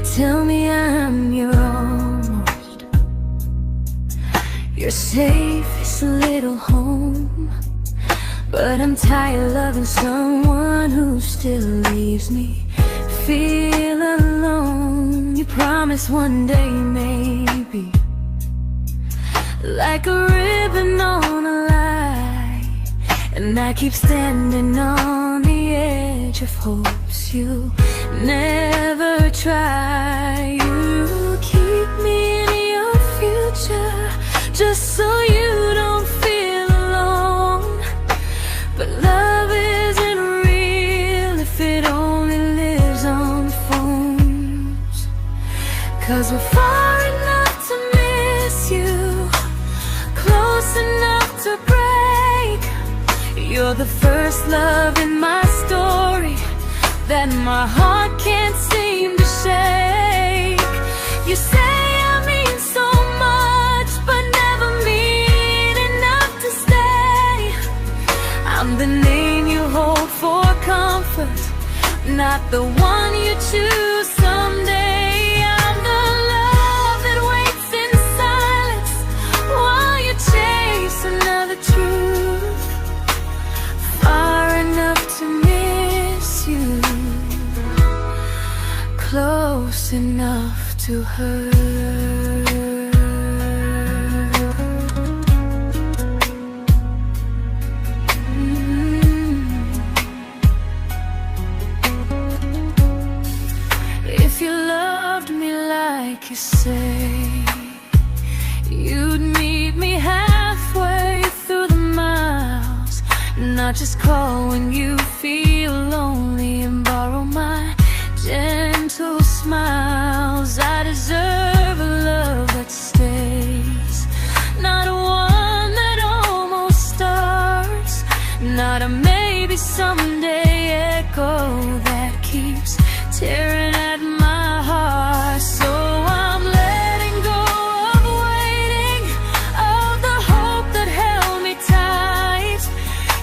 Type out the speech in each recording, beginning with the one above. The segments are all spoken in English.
tell me I'm your almost, your safest little home. But I'm tired loving someone who still leaves me feel alone. You promise one day maybe, like a ribbon on a line, and I keep standing on the edge of hopes you never try. You keep me in your future just so you don't feel alone. But love isn't real if it only lives on phones. 'Cause we're far enough to miss you, close enough to break. You're the first love in my story that my heart can't seem to shake. You say I mean so much, but never mean enough to stay. I'm the name you hold for comfort, not the one you choose someday. I'm the love that waits in silence while you chase another truth. Far enough to miss you, close enough to hurt. If you loved me like you say, you'd meet me halfway through the miles, not just call when you feel lonely and borrow my gentle smiles. I deserve a love that stays, not a one that almost starts, not a maybe someday echo that keeps tearing at my heart. So I'm letting go of waiting, of the hope that held me tight.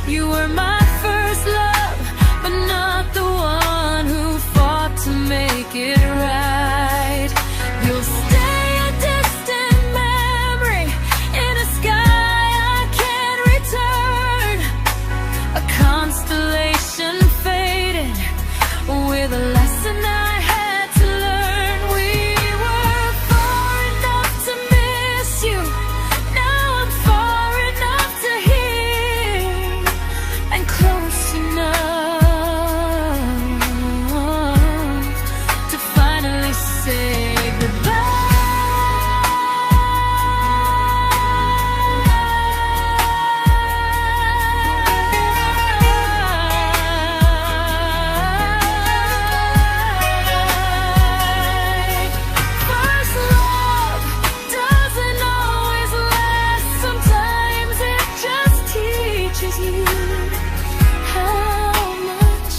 You were my first love, but not the one who fought to make it right. You'll stay a distant memory in a sky I can't return, a constellation faded with a lesson I had to learn. We were far enough to miss you, now I'm far enough to hear, and close enough to finally say goodbye. First love doesn't always last, sometimes it just teaches you how much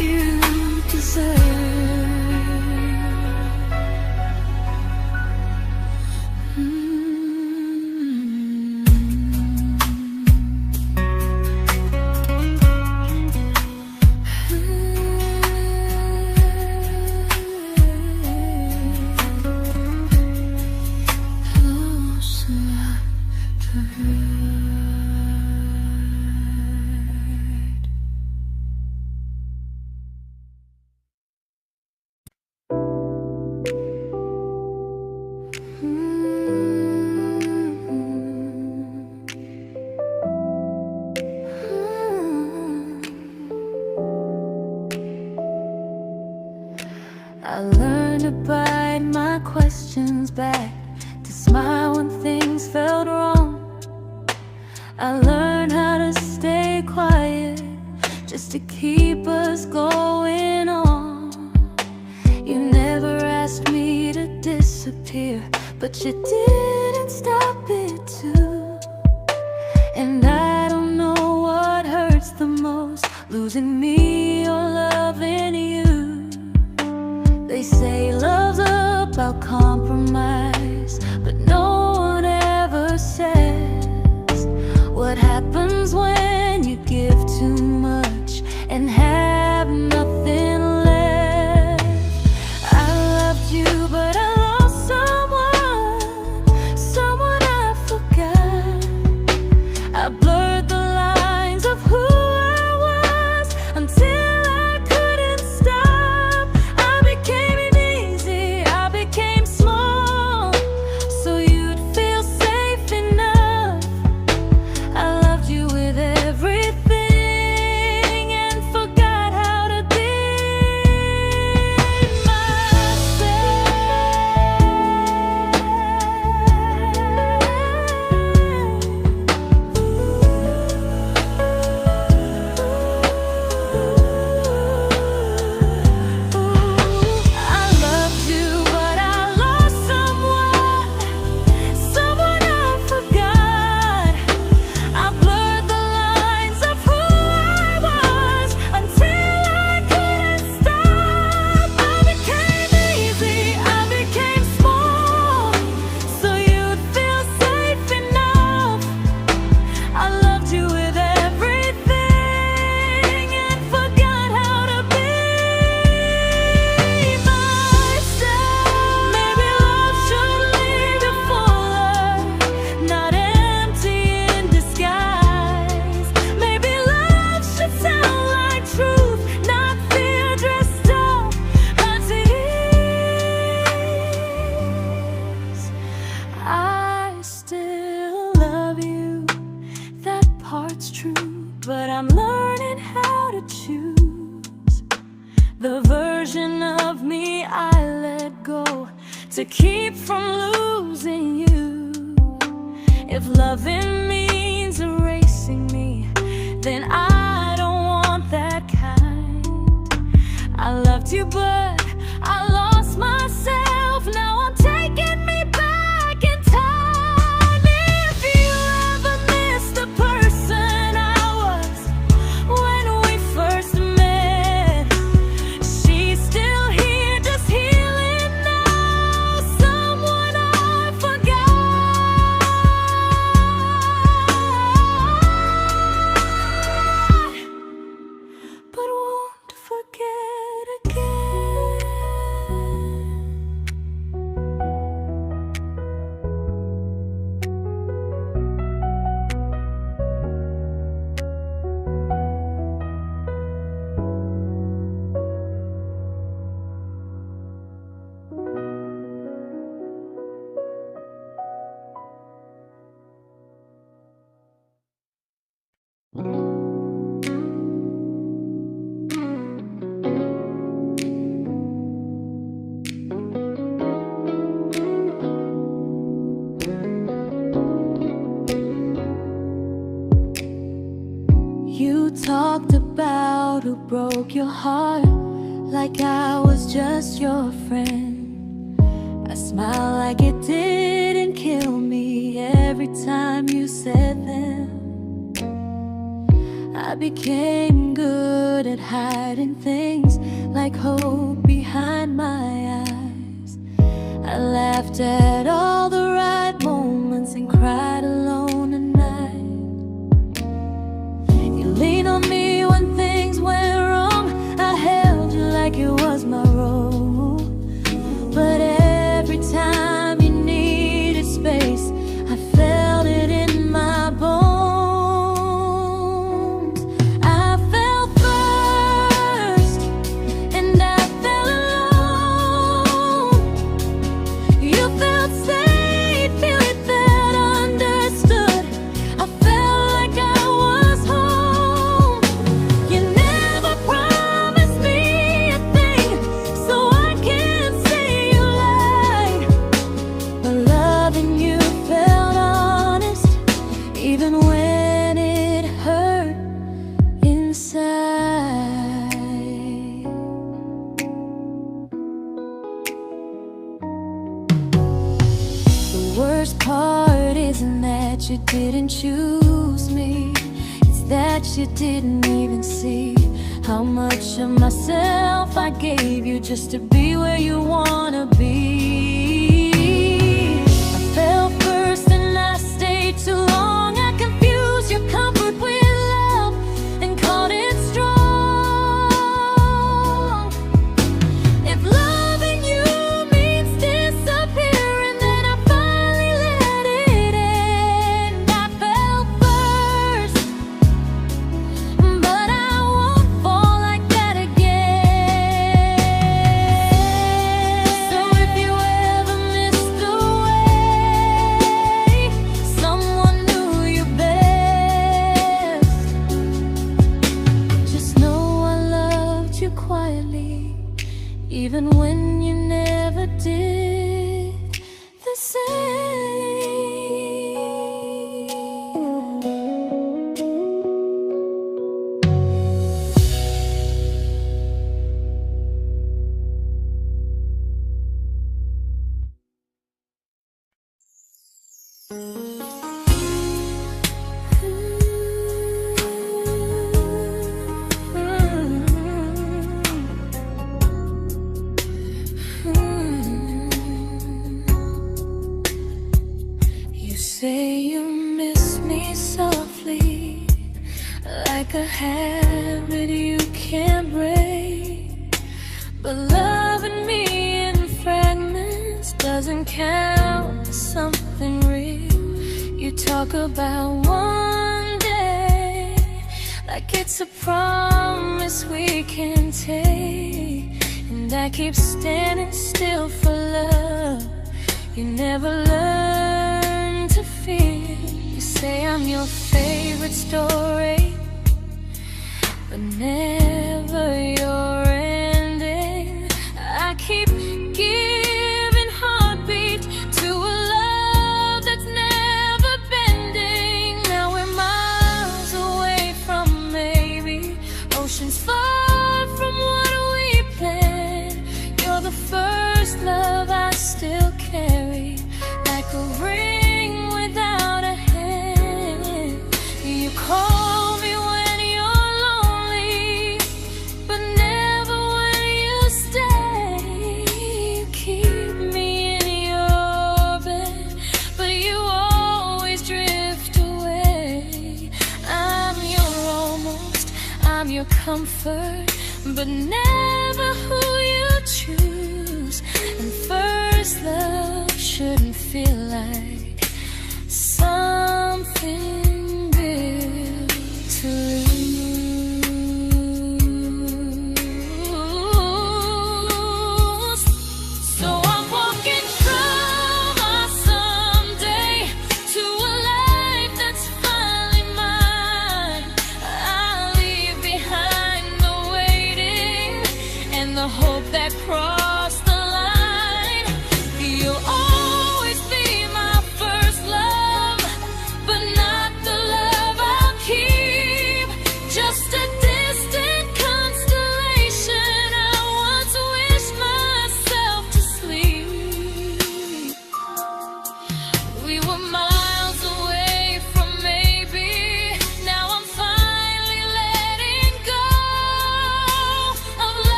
you deserve. Close enough to hurt. I learned to bite my questions back, to smile when things felt wrong. I learned how to stay quiet just to keep us going on. You never asked me to disappear, but you didn't stop it too. And I don't know what hurts the most, losing me or loving you. They say love's about compromise, but no one ever says what happens when you give too much and have nothing left. I loved you to keep from losing you. If loving means erasing me, then I don't want that kind. I loved you, but I lost myself. Now I'm taking me back in time. If you ever miss the person I was when we first met, she's still here, just healing now. Someone I forgot, but won't forget again. You talked about who broke your heart, like I was just your friend. I smiled like it didn't kill me every time you said them. I became good at hiding things like hope behind my eyes. I laughed at all the right moments and cried alone at night. You leaned on me when things went wrong. I held you like it was my role. But every time you needed space, I felt it in my bones. I fell first, and I fell alone. You felt safe, you felt understood. I felt like I was home. You never promised me a thing, so I can't say you lied. But loving you felt honest, even when it hurt inside. The worst part isn't that you didn't choose me, it's that you didn't even see how much of myself I gave you just to be where you wanna be. I fell first and I stayed too long. I confused your comfort with love and called it strong. If loving you means disappearing, then I finally let it end. I fell first, but I won't fall like that again. So if you ever missed the way someone knew you best, just know I loved you quietly, even when you never did the same. You say you miss me softly, like a habit you can't break. But loving me in fragments doesn't count as something real. You talk about one day like it's a promise we can take, and I keep standing still for love. You never learn to feel. You say I'm your favorite story, but never your ending. I keep giving heart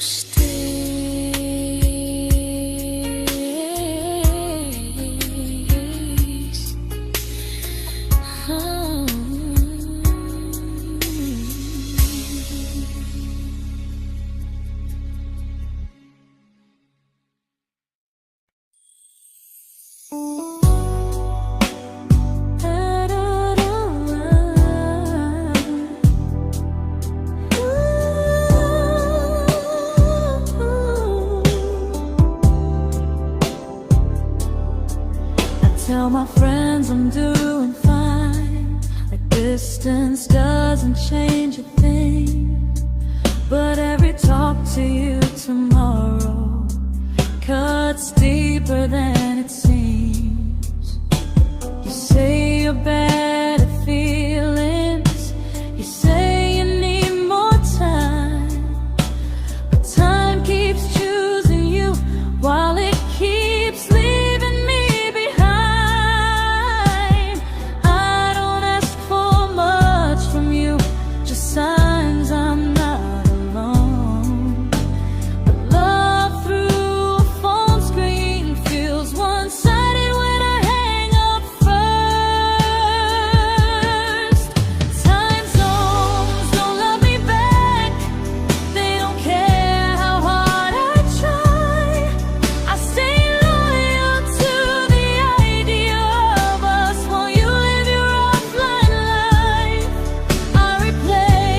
stays. Tell my friends I'm doing fine, like distance doesn't change a thing. But every talk to you tomorrow cuts deeper than it seems. You say you're bad at feelings, you say you need more time, but time keeps choosing you while it keeps leaving me. Signs I'm not alone, but love through a phone screen feels one-sided when I hang up first. Time zones don't love me back, they don't care how hard I try. I stay loyal to the idea of us while you live your offline life. I replay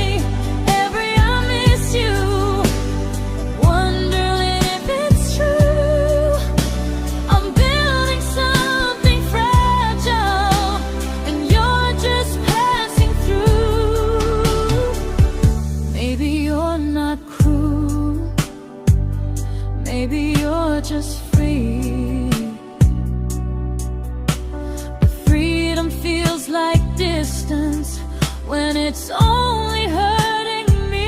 maybe you're just free, but freedom feels like distance when it's only hurting me.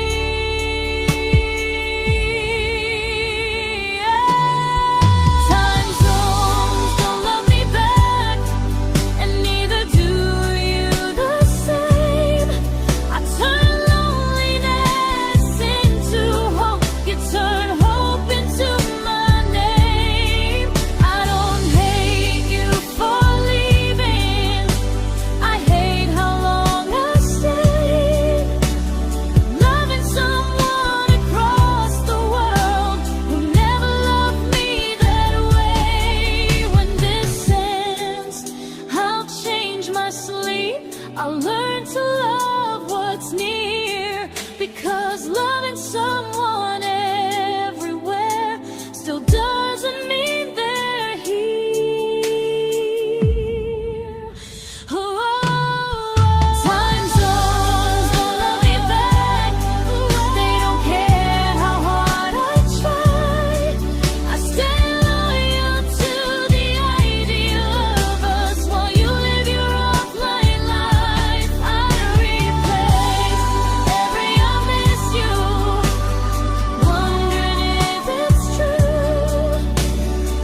Time zones don't love me back, and neither do you the same. I turn loneliness into hope, you turn hope into my name. I don't hate you for leaving, I hate how long I stayed. Loving someone across the world who never loved me that way. When this ends, I'll change my sleep, I'll learn to love what's near, because loving someone everywhere still doesn't mean they're here. Time zones don't love me back, they don't care how hard I try. I stay loyal to the idea of us while you live your offline life. I replay every I miss you, wondering if it's true.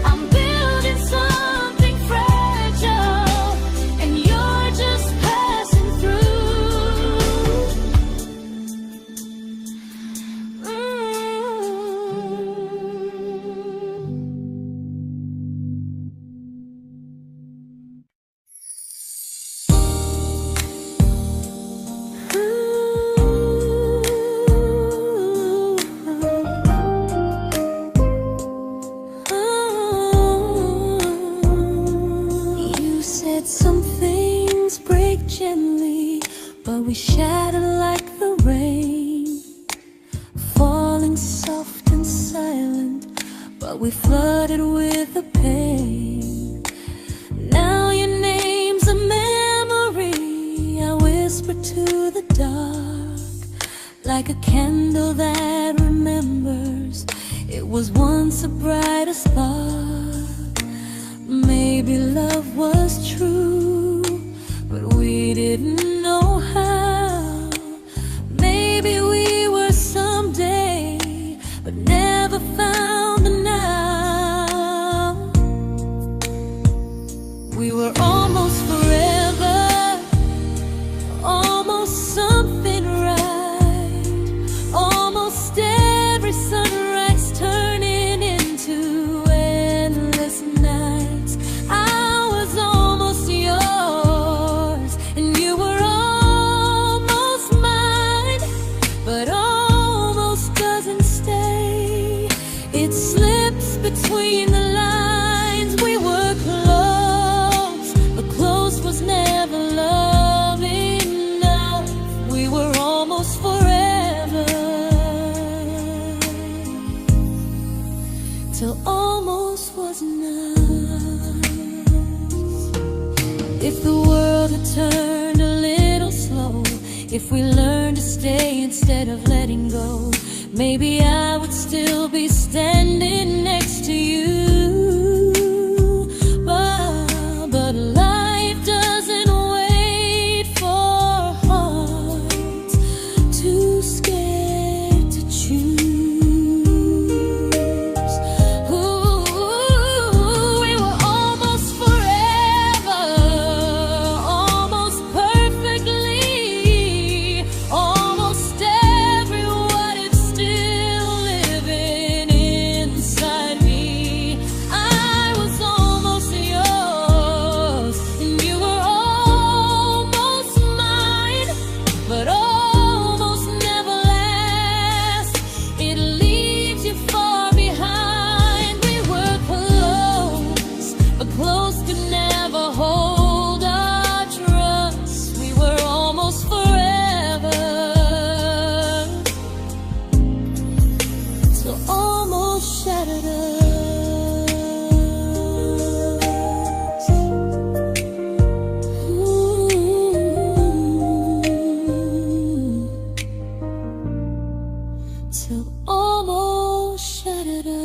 I'm building something fragile, and you're just passing through. You said some things break gently, but we shatter like the rain, falling soft and silent, but we flooded with the pain. Now your name's a memory I whisper to the dark, like a candle that remembers it was once a brighter spark. Maybe love was true, but we didn't know how. Maybe we were someday, but never found the now. We were almost forever, almost something right, almost every sunrise. between the lines. We were close, but close was never love enough. We were almost forever, till almost was enough. If the world had turned a little slow, if we learned to stay instead of letting go, maybe I would still be standing next to you. But life doesn't wait for hearts too scared to choose. Ooh, we were almost forever, almost perfectly, almost everyone is still living inside me. I was almost yours, and you were almost mine, but almost never lasts. It leaves you far behind. We were close, but close could never hold our trust. We were almost forever, till almost shattered us. Ooh. Till almost shattered us.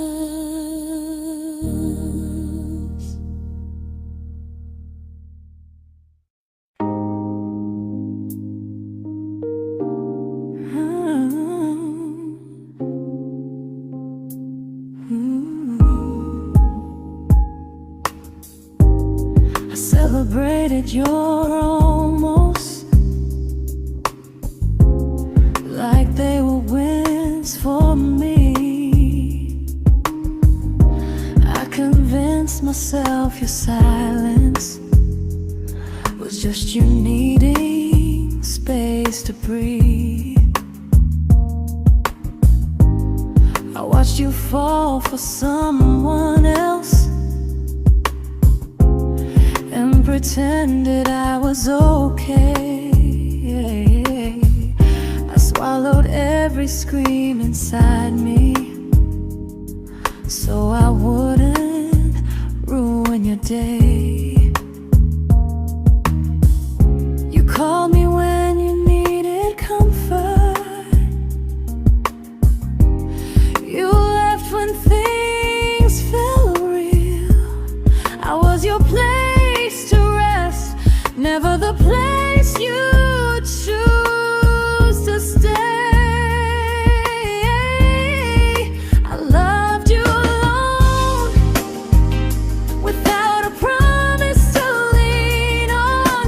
I celebrated your almost like they were wins for me. I convinced myself your silence was just you needing space to breathe. I watched you fall for someone else and pretended I was okay. I swallowed every scream inside me so I wouldn't ruin your day. You called me when you needed comfort. You left when things felt real. I was your place to rest, never the place you choose to stay. I loved you alone, without a promise to lean on.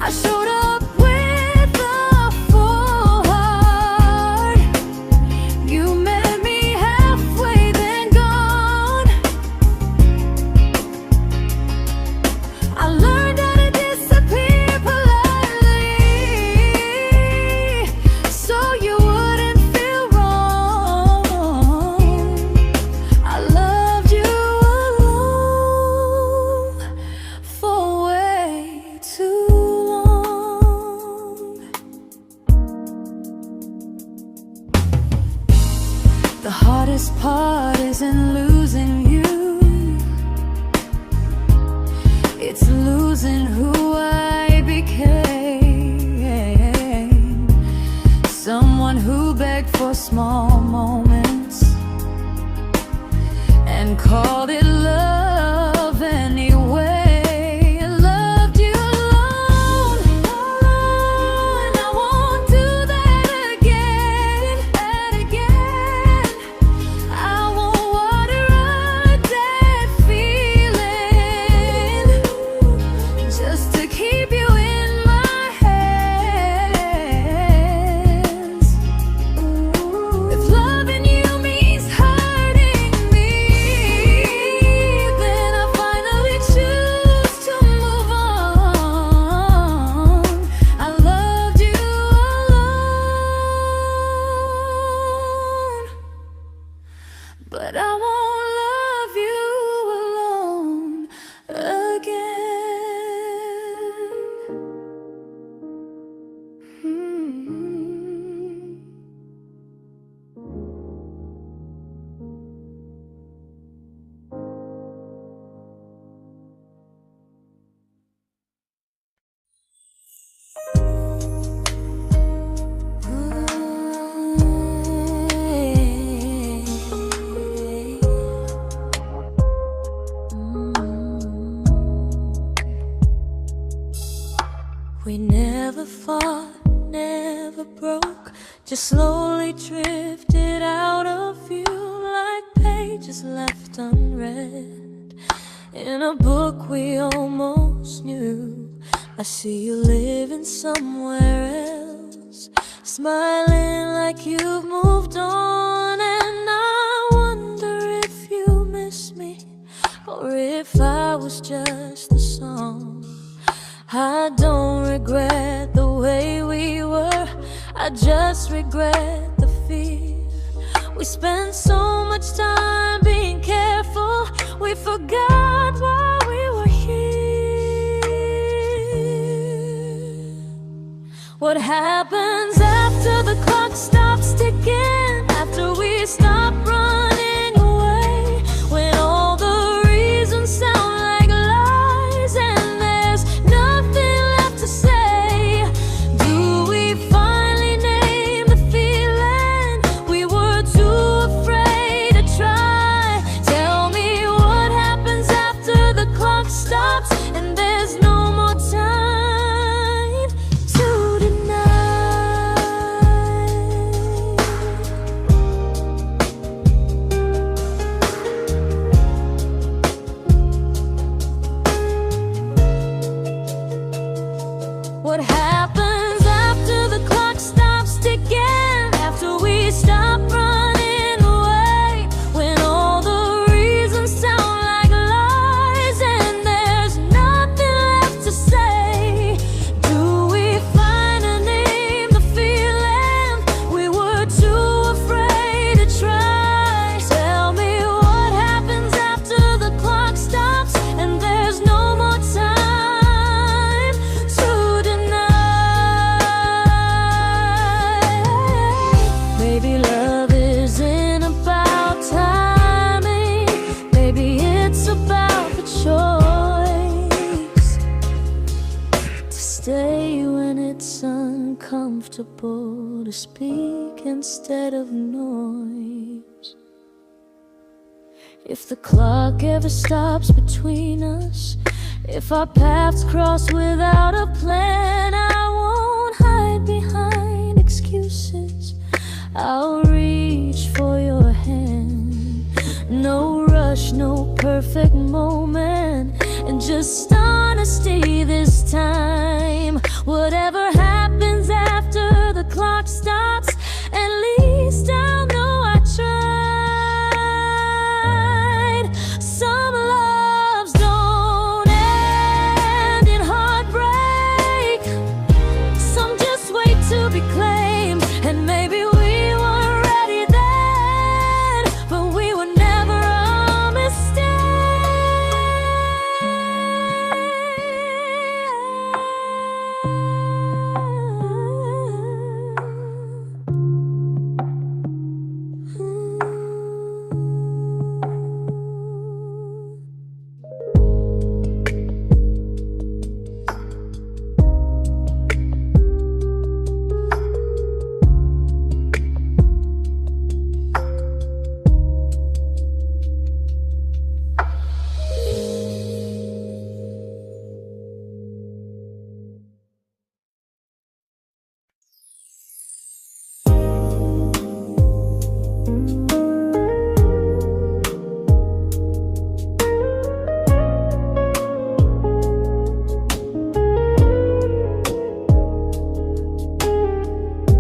I showed up with a full heart. You met me halfway, then gone. I learned how to disappear politely, so you wouldn't feel wrong. I loved you alone for way too long. The hardest part isn't losing you, it's losing who I became. Someone who begged for small moments and called it love anyway. I loved you alone, and I won't do that again, and again. I won't water a dead feeling just to keep you in my hands. If loving you means hurting me, but I won't love you alone again. We never fought, never broke, just slowly drifted out of view like pages left unread in a book we almost knew. I see you living somewhere else, smiling like you've moved on, and I wonder if you miss me or if I was just a song. I don't regret the way we were, I just regret the fear. We spent so much time being careful, we forgot why we were here. What happens after the clock stops ticking, after we stop running away, when all the reasons sound like lies and there's nothing left to say? Do we finally name the feeling we were too afraid to try? Tell me what happens after the clock stops and there's no more time to deny. What happens after the clock stops ticking, after we stop running away, when all the reasons sound like lies and there's nothing left to say? Do we finally name the feeling we were too afraid to try? Tell me what happens after the clock stops and there's no more time to deny. Maybe love isn't about timing, maybe it's about the choice to stay when it's uncomfortable, to speak instead of noise. If the clock ever stops between us, if our paths cross without a plan, I won't hide behind excuses, I'll reach for your hand. No rush, no perfect moment, and just honesty this time. Whatever happens after the clock stops, at least I'll know I tried. Some loves don't end in heartbreak, some just wait to be claimed, and maybe we weren't ready then, but we were never a mistake.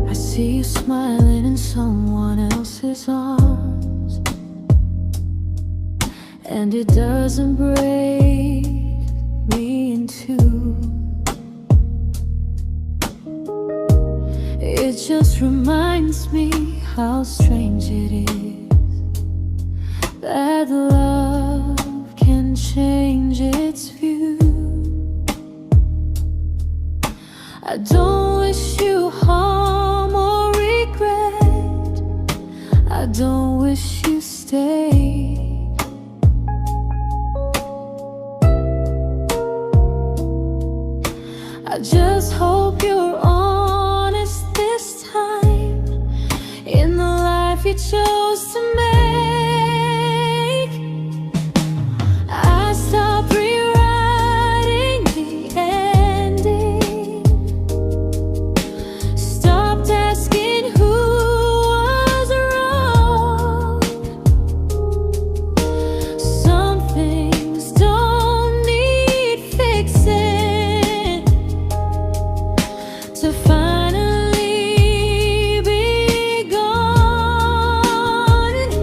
I see you smiling in someone else's arms, and it doesn't break me in two. It just reminds me how strange it is that love can change its view. I don't wish you harm or regret. I don't wish you stay. I just hope you're honest this time in the life you chose to make. I stopped rewriting the ending, stopped asking who was wrong. Some things don't need fixing to finally be gone.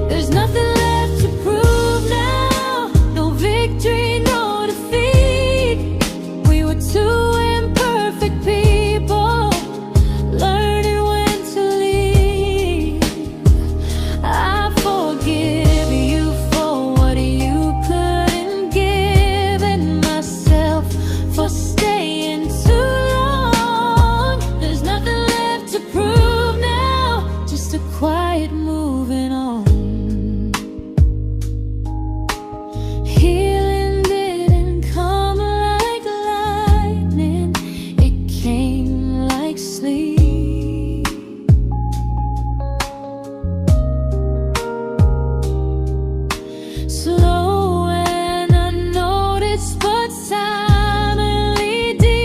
There's nothing left to prove now, no victory, no defeat. We were two imperfect people, learning when to leave. I forgive you for what you couldn't give, and myself for staying too long. There's nothing left to prove now, just a quiet moving on. Healing didn't come like lightning, it came like sleep. Slow and unnoticed, but silently deep.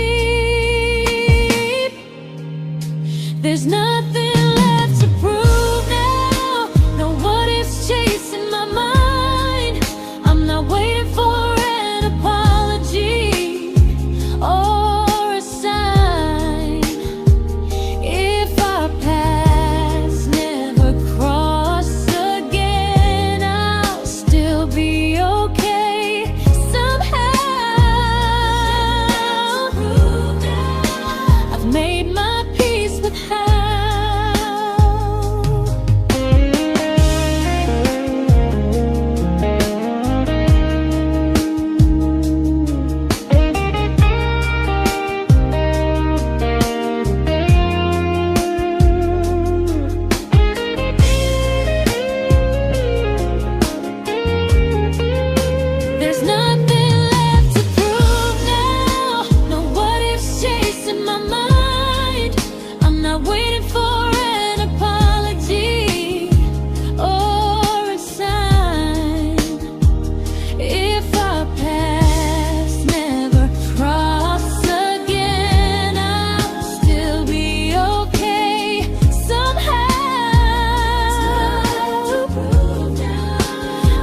There's nothing left to prove now, no what ifs chasing my mind. I'm not waiting for an apology or a sign. If our paths never cross again, I'll still be okay somehow. I've made my peace with how. There's nothing left to prove now, no what ifs chasing my mind. I'm not waiting for an apology or a sign. If our paths never cross again, I'll still be okay somehow.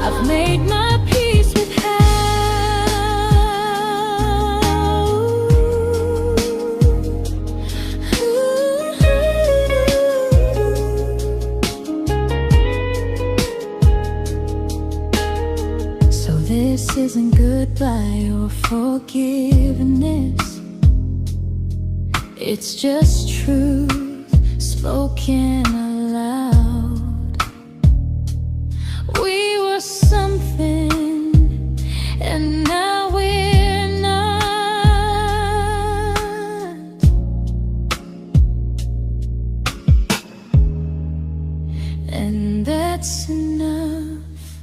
I've made my peace with how. So this isn't goodbye or forgiveness, it's just truth spoken aloud. We were something, and now we're not. And that's enough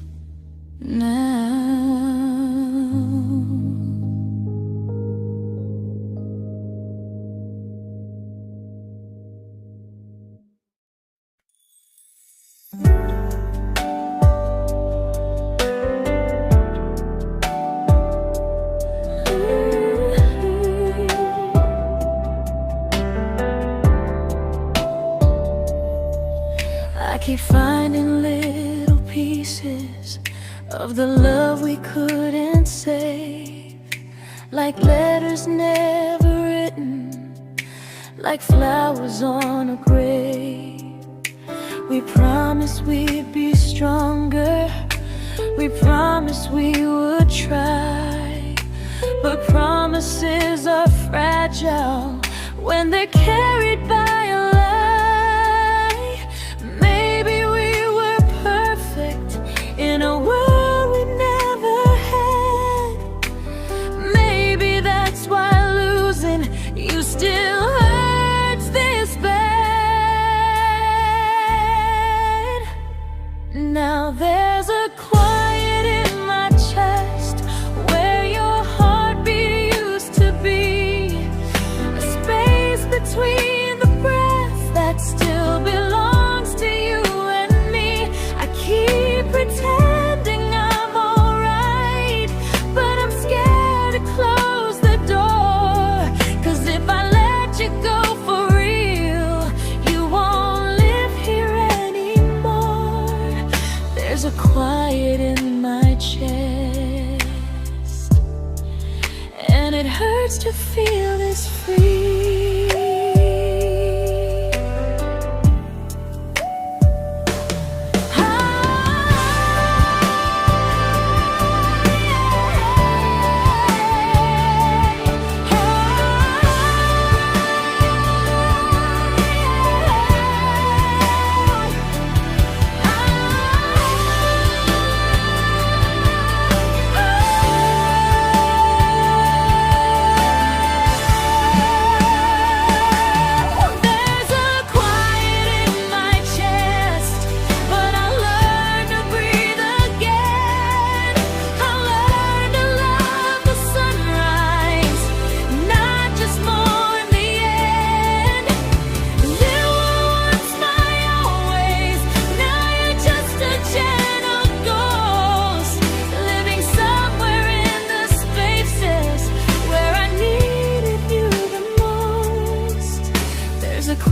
now. I keep finding little pieces of the love we couldn't save, like letters never written, like flowers on a grave. We promised we'd be stronger, we promised we would try, but promises are fragile when they're carried by a lie. Maybe we were perfect in a world just to feel this free.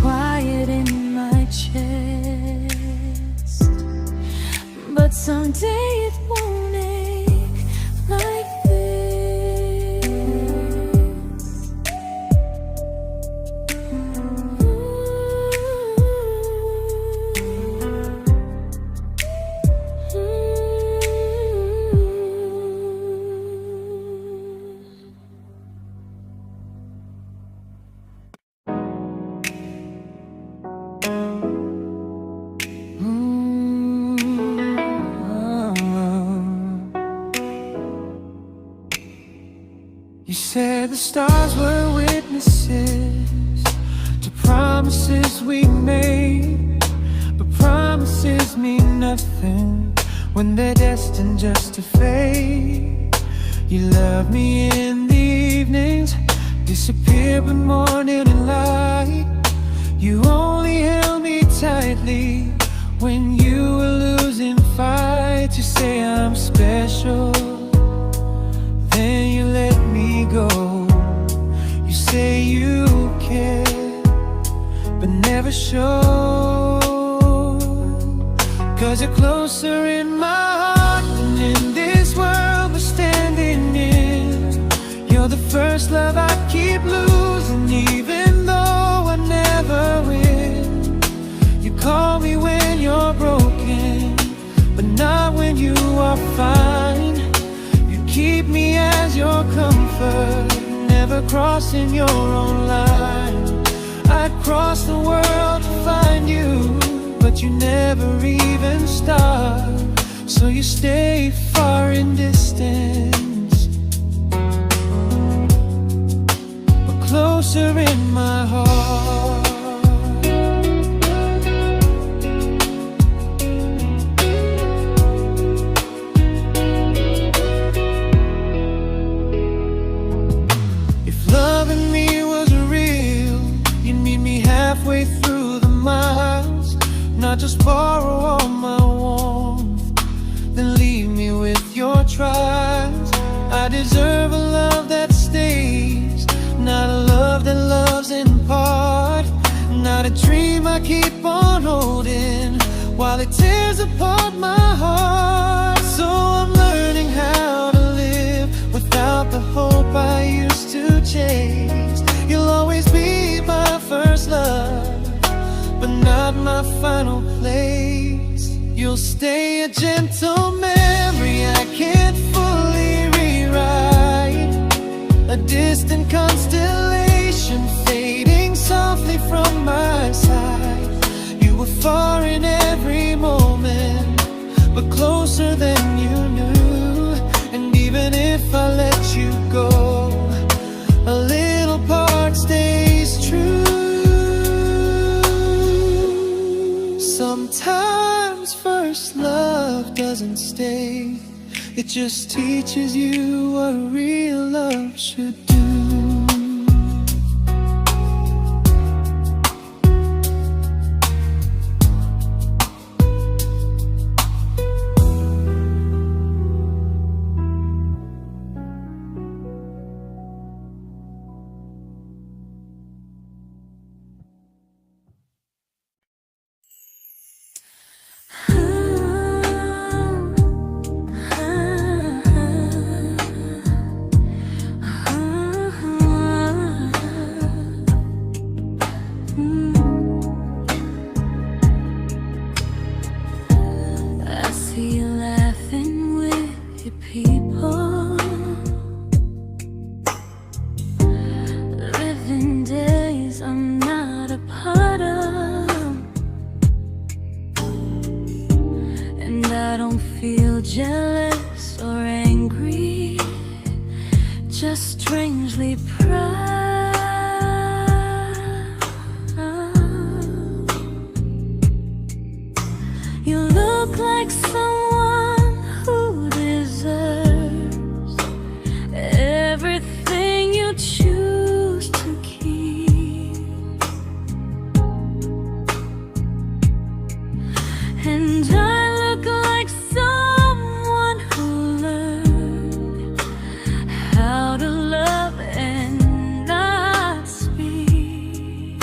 Quiet in my chest, but someday it won't ache like this. You said the stars were witnesses to promises we made, but promises mean nothing when they're destined just to fade. You love me in the evenings, disappear when morning and light. You only held me tightly when you were losing fights. You say I'm special, then you let me go. You say you care, but never show. 'Cause you're closer in my heart than in this world we're standing in. You're the first love I keep losing, even though I never win. You call me when you're broken, but not when you are fine. Keep me as your comfort, never crossing your own line. I'd cross the world to find you, but you never even start. So you stay far in distance, but closer in my heart. Halfway through the miles, not just borrow all my warmth, then leave me with your trials. I deserve a love that stays, not a love that loves in part. Not a dream I keep on holding while it tears apart my heart. So I'm learning how to live without the hope I used to chase. You'll always be my first love, but not my final place. You'll stay a gentle memory I can't fully rewrite, a distant constellation fading softly from my side. You were far in every moment, but closer than you knew. And even if I let you go, a little part stays true. Sometimes first love doesn't stay, it just teaches you what real love should do. just strangely proud. You look like someone who deserves everything you choose to keep. And I look like someone who learned how to love and not speak.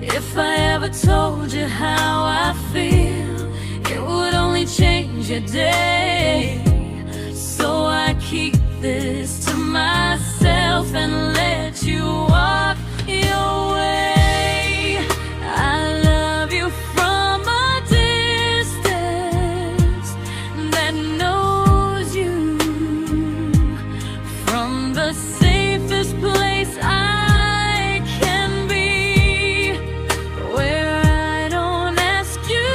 If I ever told you how I feel, it would only change your day. So I keep this to myself and let you walk your way. I love you from a distance that knows you, from the safest place I can be, where I don't ask you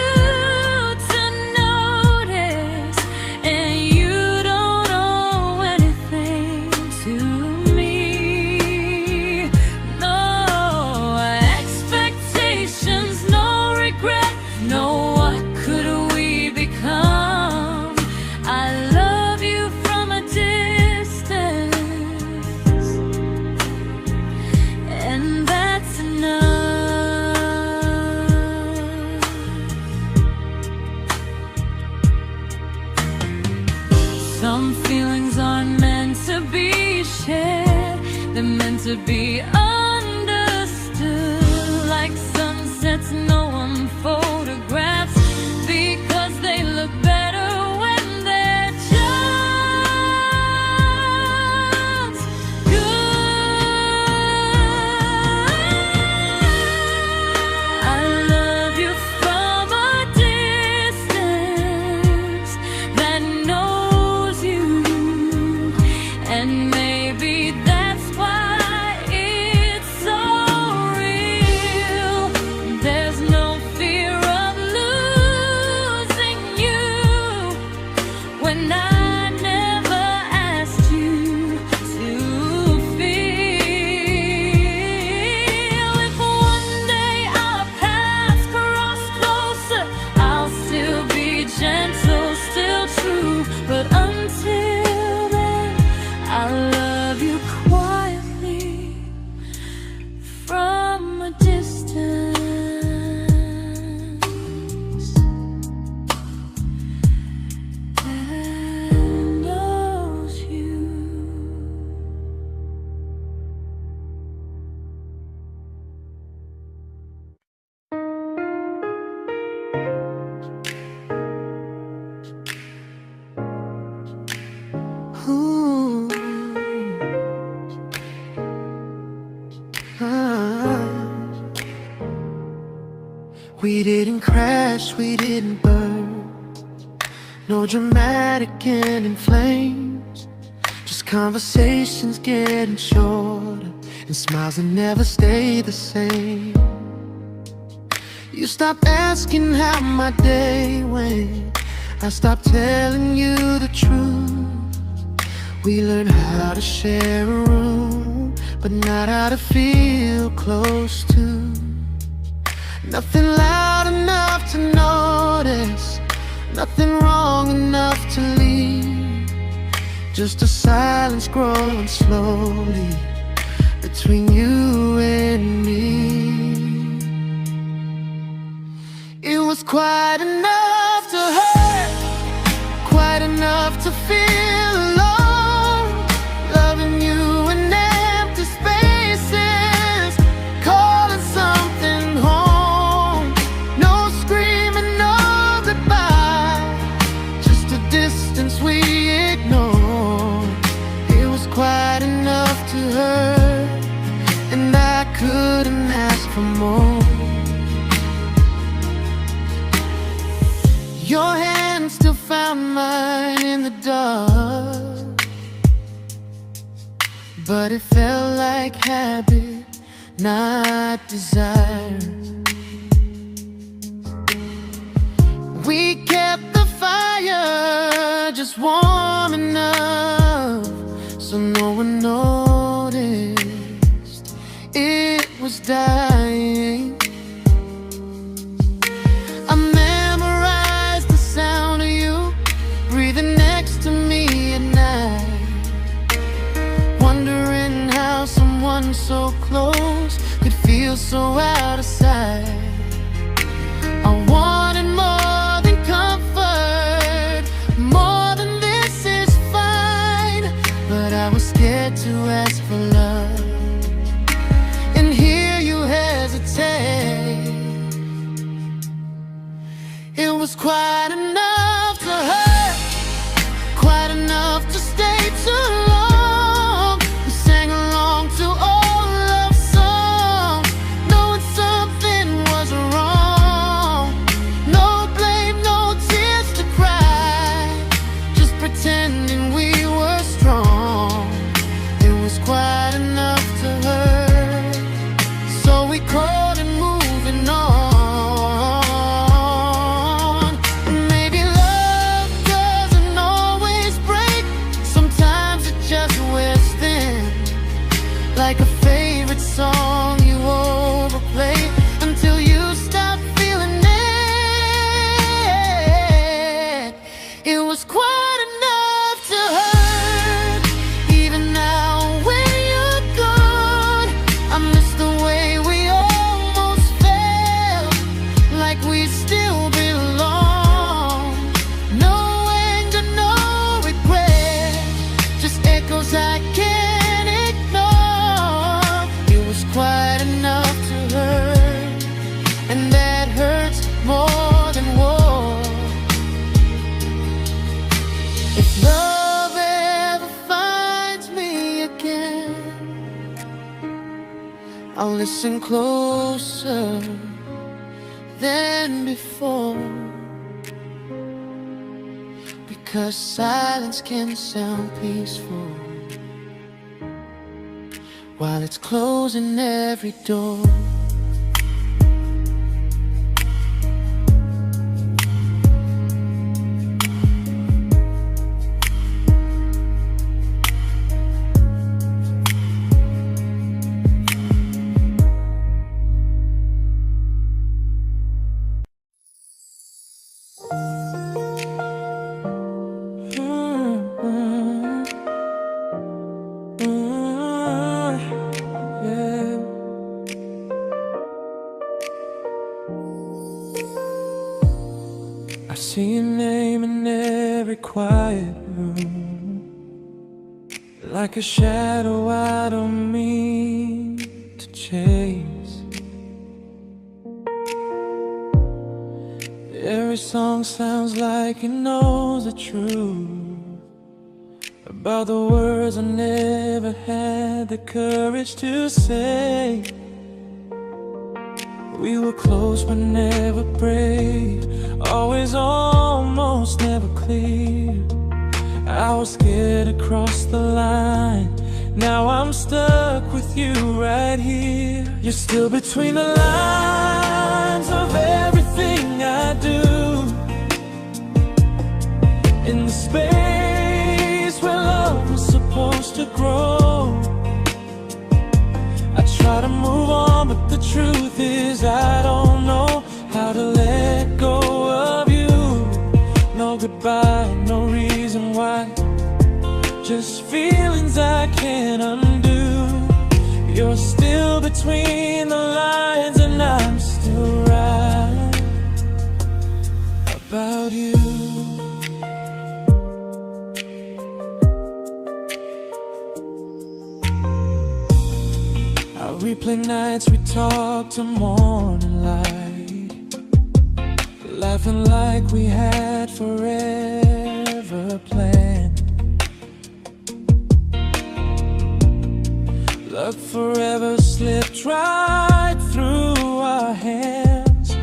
to notice and you don't owe anything to me. No expectations, no regret, no what could we become. I love you from a distance, and that's enough. Some feelings aren't meant to be shared, they're meant to be understood. Like sunsets no one photographs, because they look better when they're just good. I love you from a distance that knows you, and maybe that's why it's so real. There's no fear of losing you when I never asked you to feel. If one day our paths cross closer, I'll still be gentle, still true. But until then, I love you quietly from a distance that knows you. Ooh. Ah. We didn't crash, we didn't burn. No dramatic end in flames, just conversations getting shorter and smiles that never stay the same. You stopped asking how my day went, I stopped telling you the truth. We learned how to share a room, but not how to feel close to. Nothing loud enough to notice, nothing wrong enough to leave. Just a silence growing slowly between you and me. It was quite enough to hurt, quite enough to feel alone, loving you in empty spaces, calling something home. No screaming, no goodbye, just a distance we ignored. It was quite enough to hurt, and I couldn't ask for more. Your hand still found mine in the dark, but it felt like habit, not desire. We kept the fire just warm enough so no one noticed it was dying. I memorized the sound of you breathing next to me at night, wondering how someone so close could feel so out of sight. I wanted more than comfort, more than this is fine, but I was scared to ask for love, and here you hesitate. It was quite enough to hurt, quite enough to stay too long. We sang along to old love songs, knowing something was wrong. No blame, no tears to cry, just pretending we were strong. It was quite enough to hurt, so we called it moving on. Maybe love doesn't always break, sometimes it just wears thin, like a favorite song you overplay until you stop feeling it. It was quite enough to hurt, even now when you're gone. I miss the way we almost felt, like we still belong. No anger, no regret, just echoes I can't ignore. It was quite enough to hurt, and that hurts more than war. If love ever finds me again, I'll listen closer than before, because silence can sound peaceful while it's closing every door. Yeah. I see your name in every quiet room, like a shadow I don't mean to chase. Every song sounds like it knows the truth about the words I never had the courage to say. We were close but never brave, always almost never clear. I was scared to cross the line, now I'm stuck with you right here. You're still between the lines of everything I do, in the space where love was supposed to grow. I try to move on, but the truth is I don't know how to let go of you. No goodbye, no reason why, just feelings I can't undo. You're still between the lines, and I'm still right about you. I replay nights we talk to morning light, laughing like we had forever planned. Luck forever slipped right through our hands,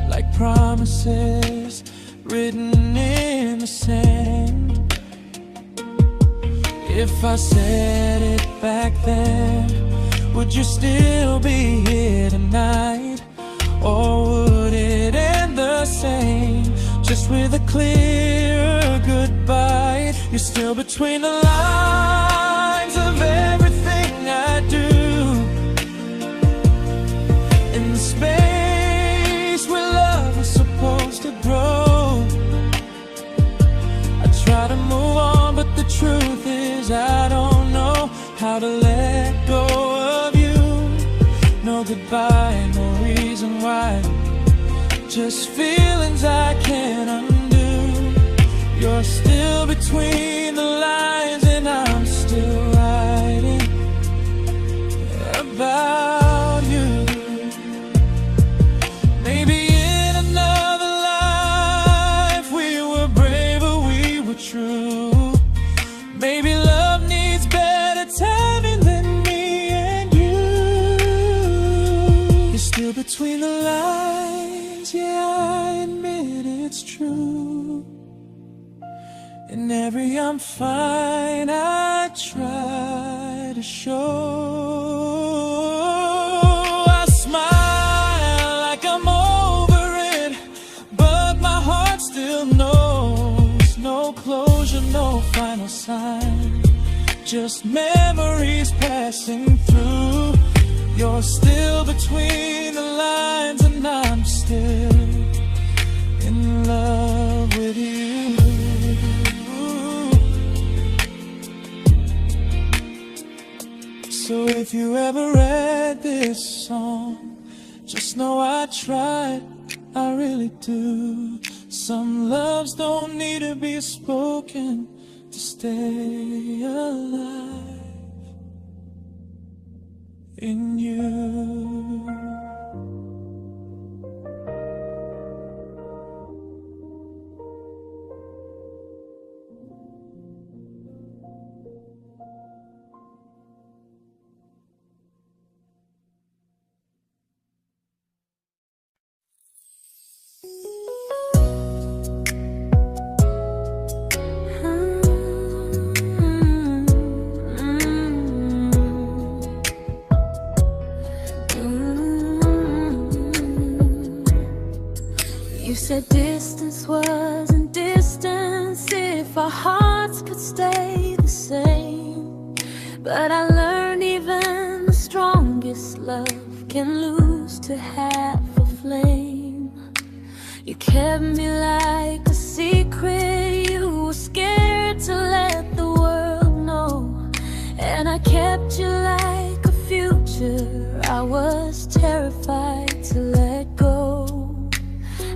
like promises written in the sand. If I said it back then, would you still be here tonight? Or would it end the same, just with a clearer goodbye? You're still between the lines of everything I do. In the space where love is supposed to grow. I try to move on, but the truth is I don't know how to let go of you. No goodbye, no reason why, just feelings I can't undo. You're still between the lines and I'm still writing about you. Maybe in another life we were braver, we were true. Maybe love needs better timing than me and you. You're still between the lines, yeah, I admit it's true. In every I'm fine I try to show. I smile like I'm over it, but my heart still knows. No closure, no final sign, just memories passing through. You're still between the lines and I'm still in love with you. So if you ever read this song, just know I tried, I really do. Some loves don't need to be spoken to stay alive in you. You said distance wasn't distance if our hearts could stay the same. But I learned even the strongest love can lose to half a flame. You kept me like a secret, you were scared to let the world know. And I kept you like a future, I was terrified to let go.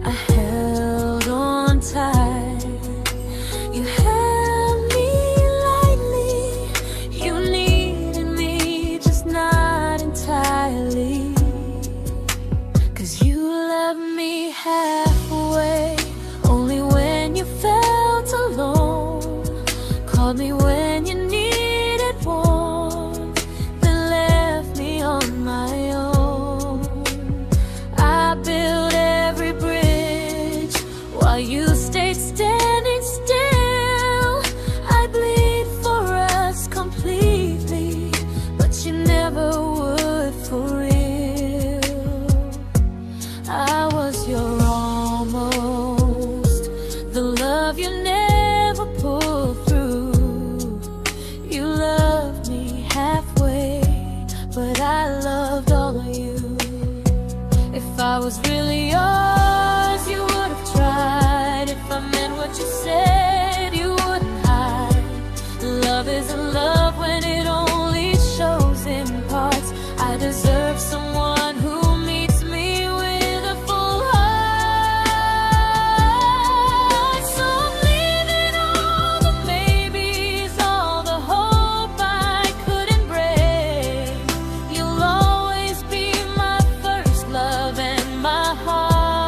I held on tight, you held me lightly. You needed me, just not entirely. 'Cause you loved me halfway, only when you felt alone. Called me when you needed warmth, then left me on my own. I built every bridge while you stayed standing still. I bleed for us completely, but you never would for real. I was your almost, the love you never pulled through. You loved me halfway, but I loved all of you. If I was really yours, you would have tried. If I meant what you said, you wouldn't hide. Love isn't love when it only shows in parts. I deserve someone who meets me with a full heart. So I'm leaving all the maybes, all the hope I couldn't break. You'll always be my first love and my heart.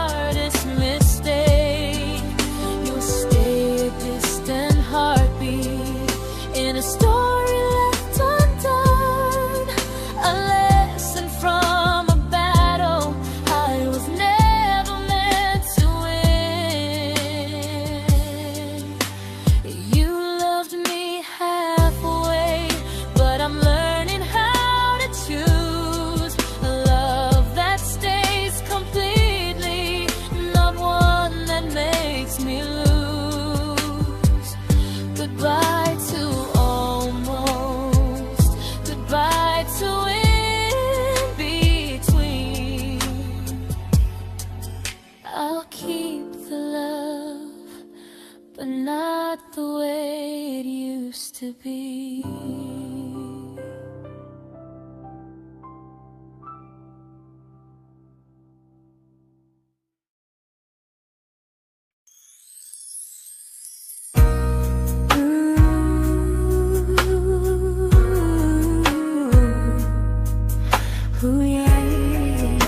to be. Ooh, yeah, yeah.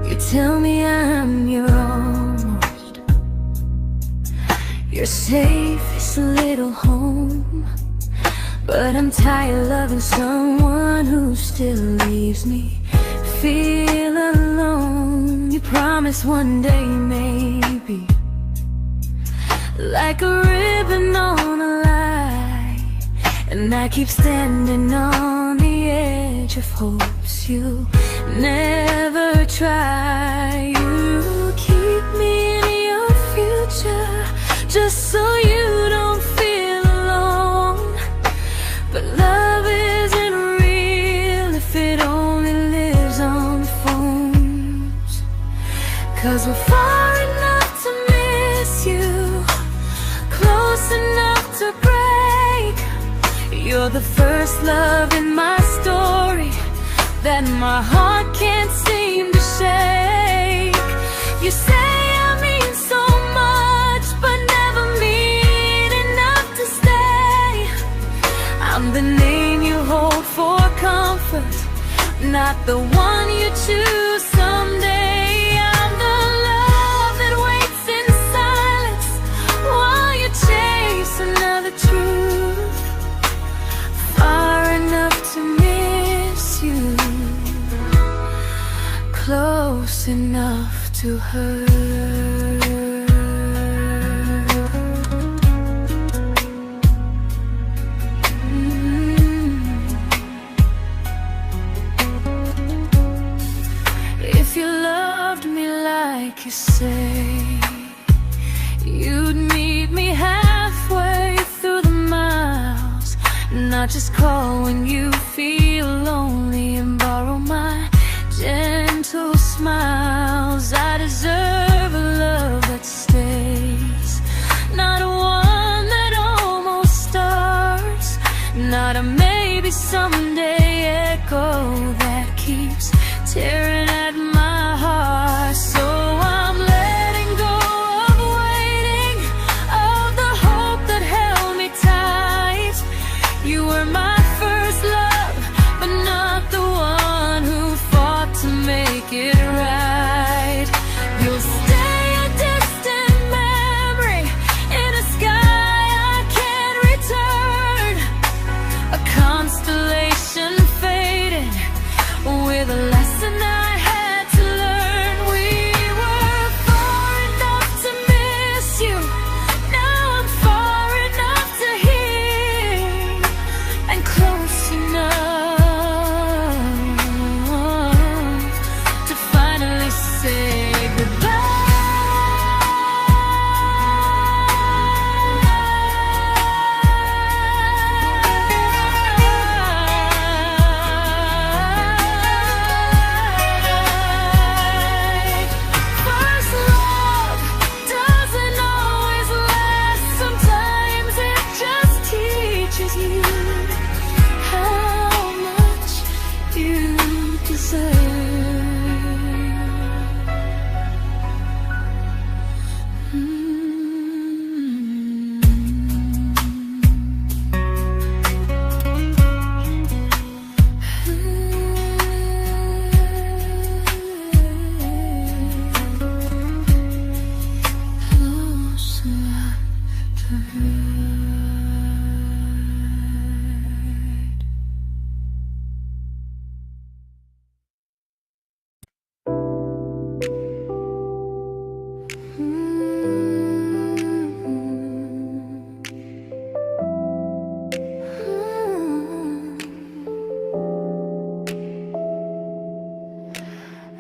You tell me I'm your almost, your safest little home. But I'm tired loving someone who still leaves me feel alone. You promise one day maybe, like a ribbon on a line, and I keep standing on the edge of hopes you'll never try. You keep me in your future just so you don't feel alone. But love isn't real if it only lives on the phones. 'Cause we're far enough to miss you, close enough to break. You're the first love in my story that my heart can't seem to shake. You say I mean so much, but never mean enough to stay. I'm the name you hold for comfort, not the one you choose someday. I'm the love that waits in silence while you chase another truth. Far enough to miss you, close enough to hurt. If you loved me like you say, you'd meet me halfway through the miles, not just call when you feel lonely and borrow my gentle smiles. I deserve a love that stays, not a one that almost starts, not a maybe someday echo that keeps tearing at my heart. So I'm letting go of waiting, of the hope that held me tight. You were my first love, but not the one who fought to make it right. You'll stay a distant memory in a sky I can't return, a constellation fading with a lesson I had to learn. We were far enough to miss you, now I'm far enough to hear, and close enough to finally say goodbye. First love doesn't always last, sometimes it just teaches you how much you deserve. Close enough to hurt.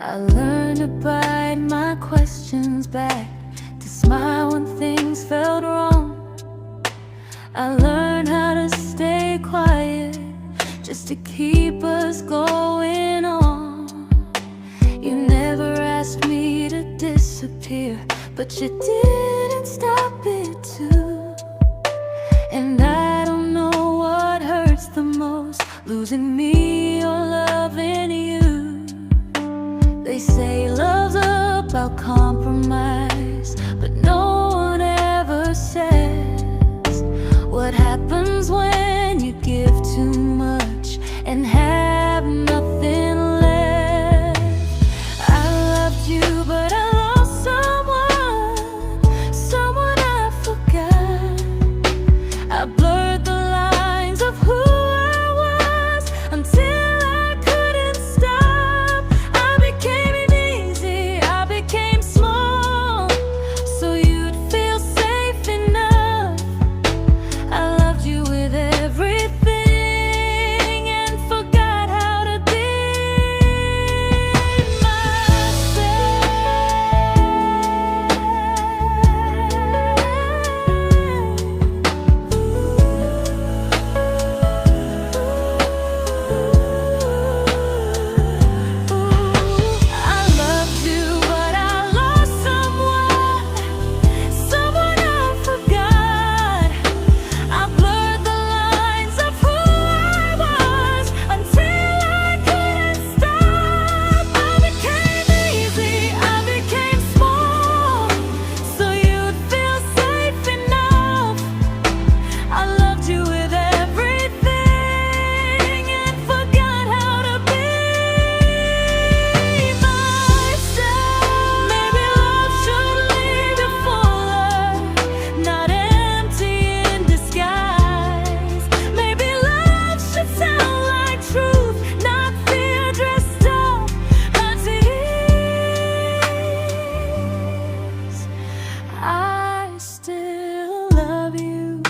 I learned to bite my questions back, to smile when things felt wrong. I learned how to stay quiet just to keep us going on. You never asked me to disappear, but you did couldn't stop it too. And I don't know what hurts the most, losing me or loving you. They say love's about compromise, but no one ever says what happens when you give too much and have nothing left. I loved you, but I lost someone I forgot. I blurred the lines of who I was until I couldn't stop. I became easy, I became small, so you'd feel safe enough. I loved you with everything and forgot how to be I loved you, but I lost someone I forgot. I blurred the lines of who I was until I couldn't stop. I became easy, I became small, so you'd feel safe enough. I loved you with everything and forgot how to be myself. Maybe love should leave you fuller, not empty in disguise. Maybe love should sound like truth, not fear dressed up as ease. I still love you,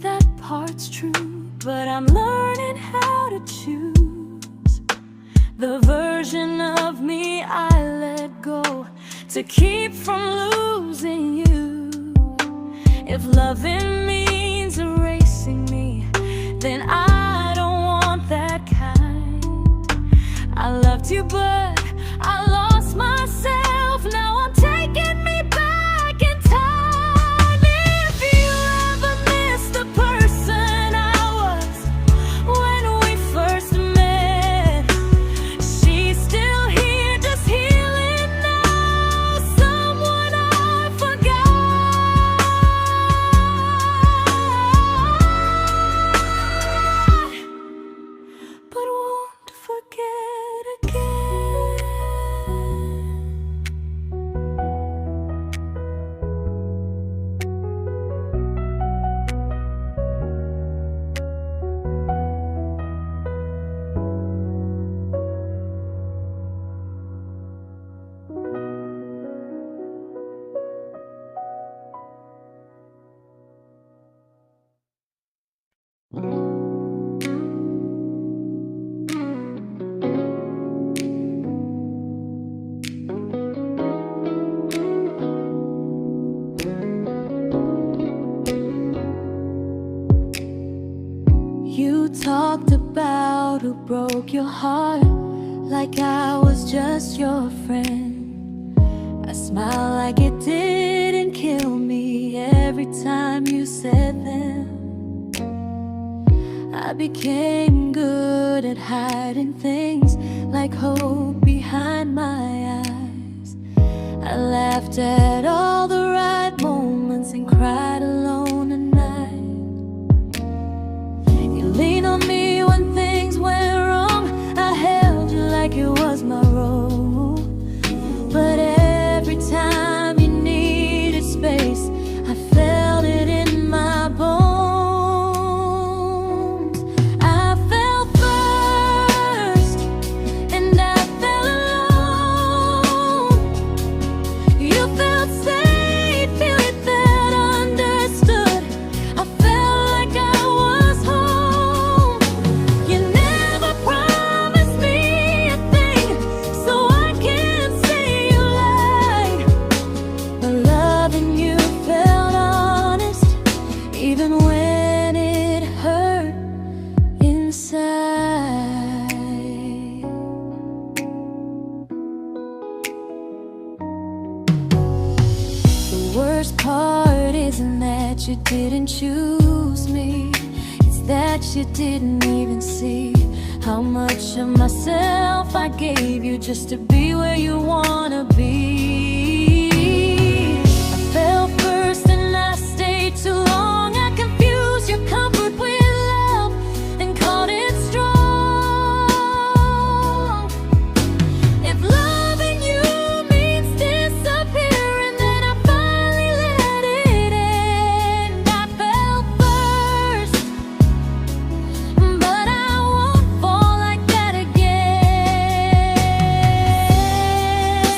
that part's true, but I'm learning how to choose the version of me I let go to keep from losing you. If loving means erasing me, then I don't want that kind. I loved you, but I lost myself. Now I'm taking me back in time. If you ever miss the person I was when we first met, she's still here, just healing now. Someone I forgot, but won't forget again. You talked about who broke your heart, like I was just your friend. I smile like it didn't kill me every time you said them. I became good at hiding things like hope behind my eyes. I laughed at all the right moments and cried alone at night. You leaned on me when things went wrong. I held you like it was my role. But every time you needed space, I felt it in my bones. I fell first, and I fell alone. You felt worst part isn't that you didn't choose me, it's that you didn't even see how much of myself I gave you just to be where you wanna be. I fell first and I stayed too long. I confused your comfort with love and called it strong. If loving you means disappearing, then I finally let it end. I fell first, but I won't fall like that again.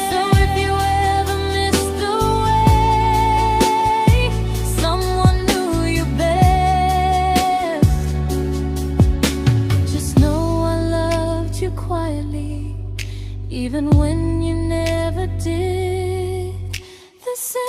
So if you ever missed the way someone knew you best, just know I loved you quietly, even when you never did the same.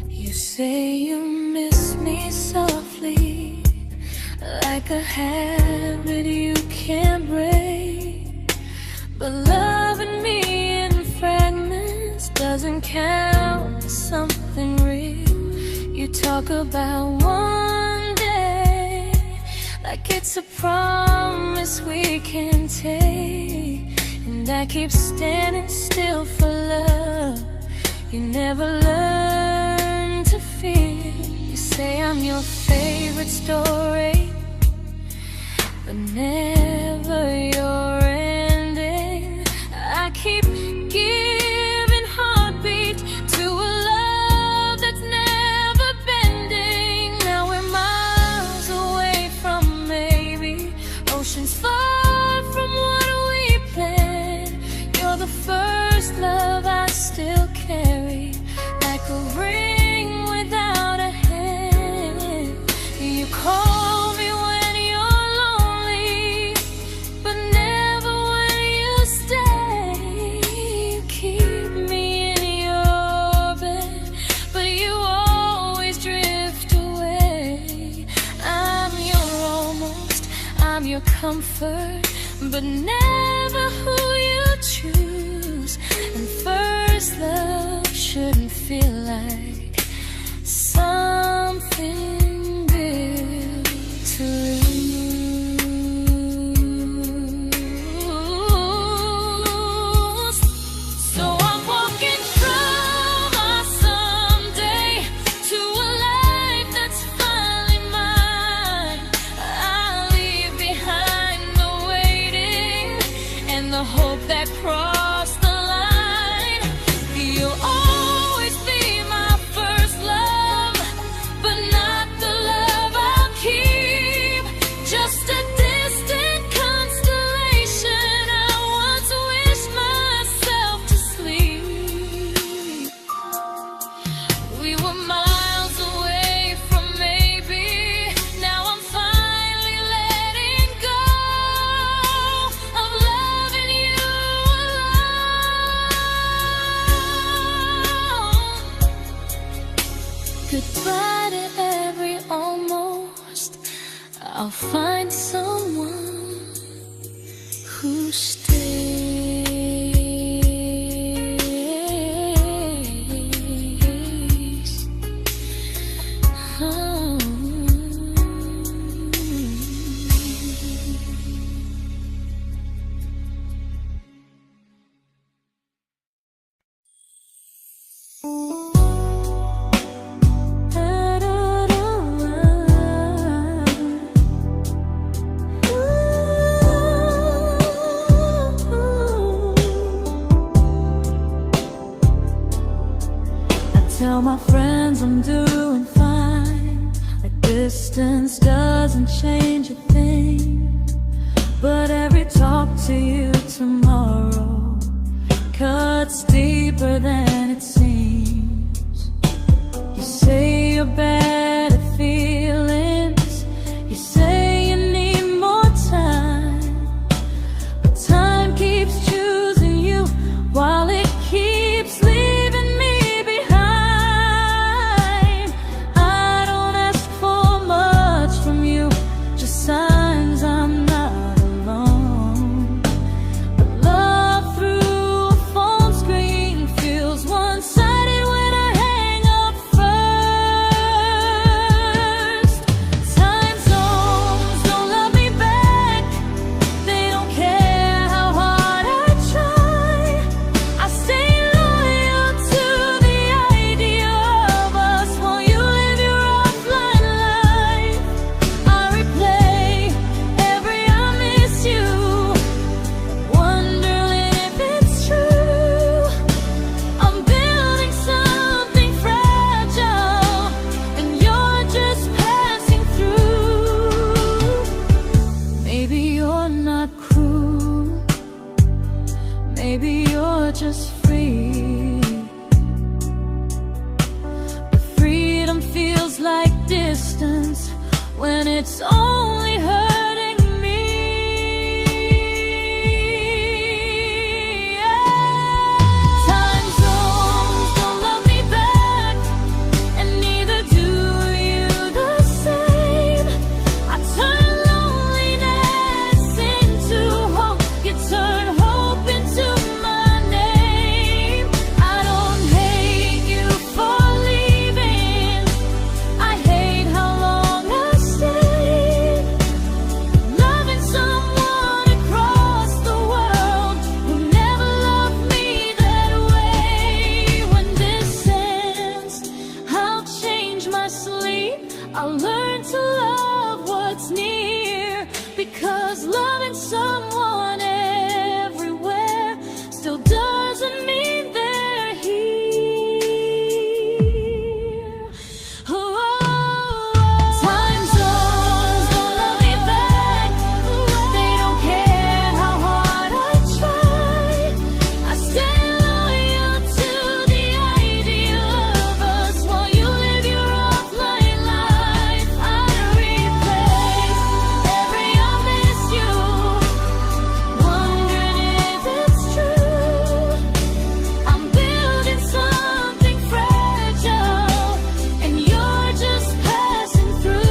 You say you miss me softly, like a habit you can't break. But loving me in fragments doesn't count as something real. You talk about one day like it's a promise we can take, and I keep standing still for love. You never learn to feel. You say I'm your favorite story, but never your ending. I keep giving heartbeat to a love that's never bending. Now we're miles away from maybe oceans far from what we planned. You're the first love I still carry, like a ring without a hand. You call me when you're lonely, but never when you stay. You keep me in your bed, but you always drift away. I'm your almost, I'm your comfort, but never who you choose. And first love shouldn't feel like something built to lose. So I'm walking from our someday to a life that's finally mine. I'll leave behind the waiting and the hope that crossed the line. You'll always be my first love, but not the love I'll keep. Just a distant constellation I once wished myself to sleep. We were miles away from maybe. Now I'm finally letting go of loving you alone. Goodbye to every almost. I'll find someone who stays. Oh. Tell my friends I'm doing fine, like distance doesn't change a thing. But every talk to you tomorrow cuts deeper than it seems. you're bad at feelings. You say you need more time, but time keeps choosing you while it keeps leaving me behind. I don't ask for much from you, just signs I'm not alone. But love through a phone screen feels one-sided when I hang up first. Time zones don't love me back. They don't care how hard I try. I stay loyal to the idea of us while you live your offline life. I replay every I miss you, wondering if it's true. I'm building something fragile, and you're just passing through. Maybe you're not cruel, maybe you're just free. But freedom feels like distance when it's only hurting me. Time zones don't love me back, and neither do you the same. I turn loneliness into hope, you turn hope into my name. I don't hate you for leaving, I hate how long I stayed. Loving someone across the world who never loved me that way. When this ends, I'll change my sleep, I'll learn to love what's near, because loving someone everywhere still doesn't mean they're here. Time zones don't love me back. They don't care how hard I try. I stay loyal to the idea of us while you live your offline life. I replace every I miss you, wondering if it's true. I'm building something fragile, and you're just passing through.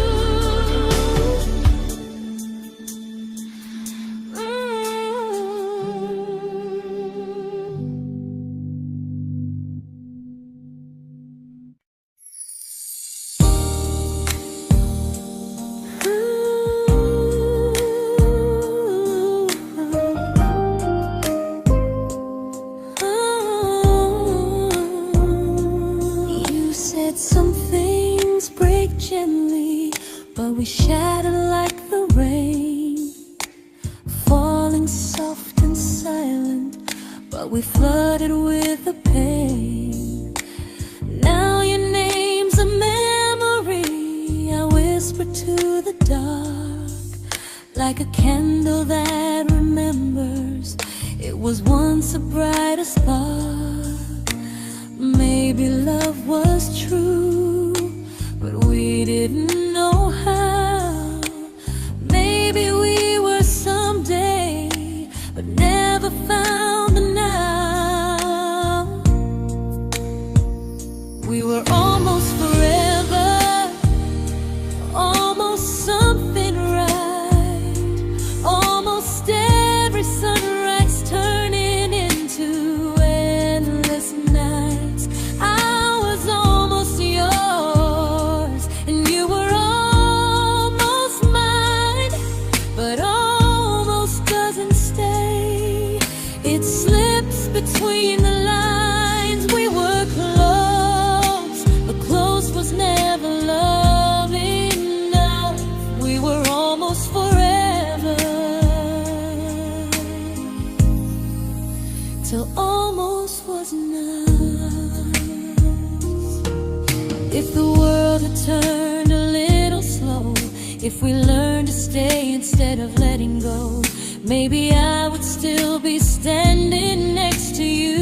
You said some things break gently, but we shatter like the rain, falling soft and silent, but we flooded with the pain. Now your name's a memory I whisper to the dark, like a candle that remembers it was once a brighter spark. Maybe love was true, but we didn't know how. Maybe we were someday, but never found the now. We were almost forever, almost something right, almost every sunrise turning into endless nights. I was almost yours, and you were almost mine, but almost doesn't stay. It slips between the lines. We were close, but close was never love enough. We were almost forever, till almost was enough. If the world had turned a little slow, if we learned to stay instead of letting go, maybe I would still be standing next to you.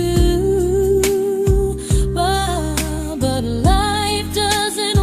But life doesn't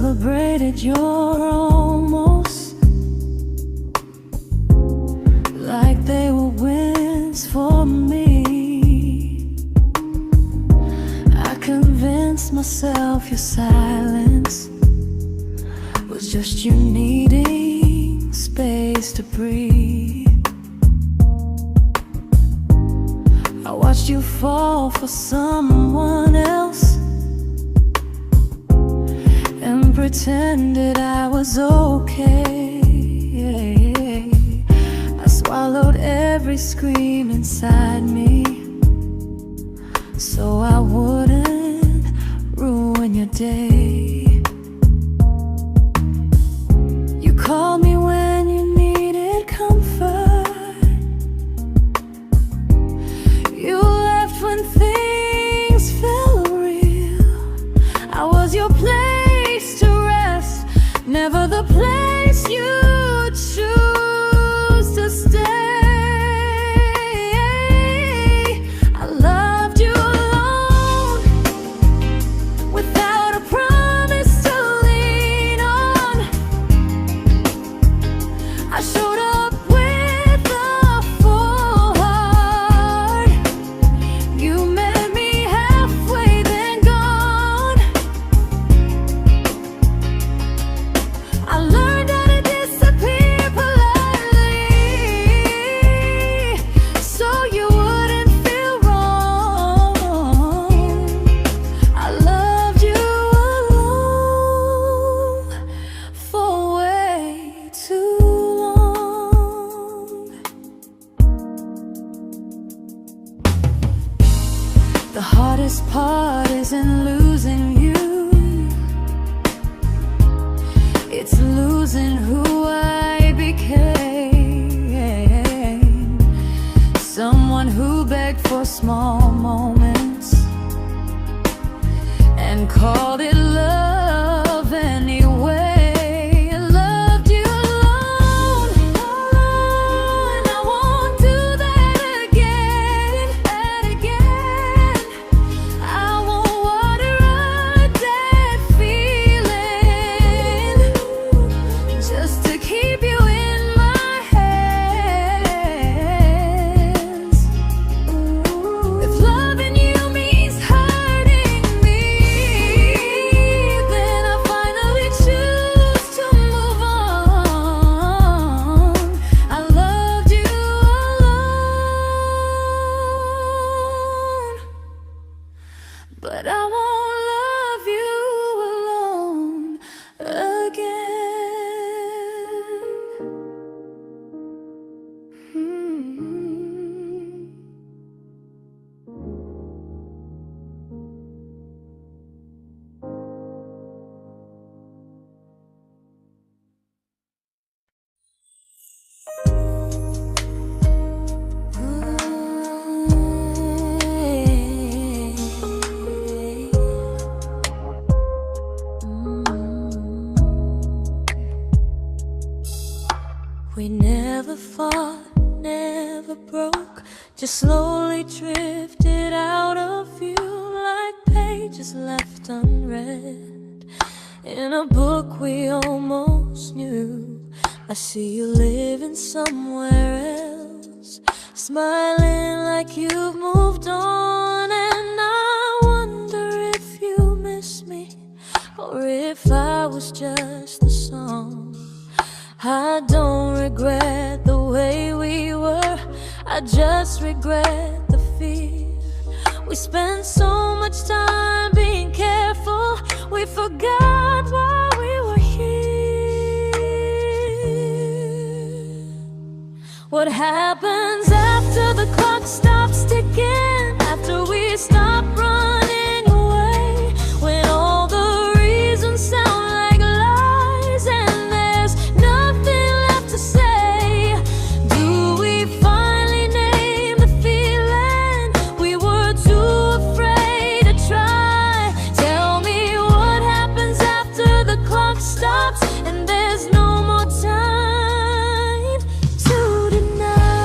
celebrated your almost like they were wins for me. I convinced myself your silence was just you needing space to breathe. I watched you fall for someone else and pretended I was okay. I swallowed every scream inside me so I wouldn't ruin your day. You called me when you needed comfort. You left when things felt real. I was your place to rest, never the place you choose to stay. I loved you alone, without a promise to lean on. I showed up with a full heart. You met me halfway, then gone. I learned how to disappear politely, so you wouldn't feel wrong. I loved you alone for way too long. The hardest part isn't losing you, it's losing who I became. Someone who begged for small moments and called it love anyway. I loved you alone, and I won't do that again. I won't water a dead feeling just to keep you in my hands. If loving you means hurting me, then I finally choose to move on. I loved you alone, but I won't love you alone again. We never fought, never broke, just slowly drifted out of view like pages left unread in a book we almost knew. I see you living somewhere else, smiling like you've moved on, and I wonder if you miss me or if I was just a song. I don't regret the way we were, I just regret the fear. We spent so much time being careful, we forgot why we were here. What happens after the clock stops ticking, after we stop running away, when all the reasons sound like lies and there's nothing left to say? Do we finally name the feeling we were too afraid to try? Tell me what happens after the clock stops and there's no more time to deny.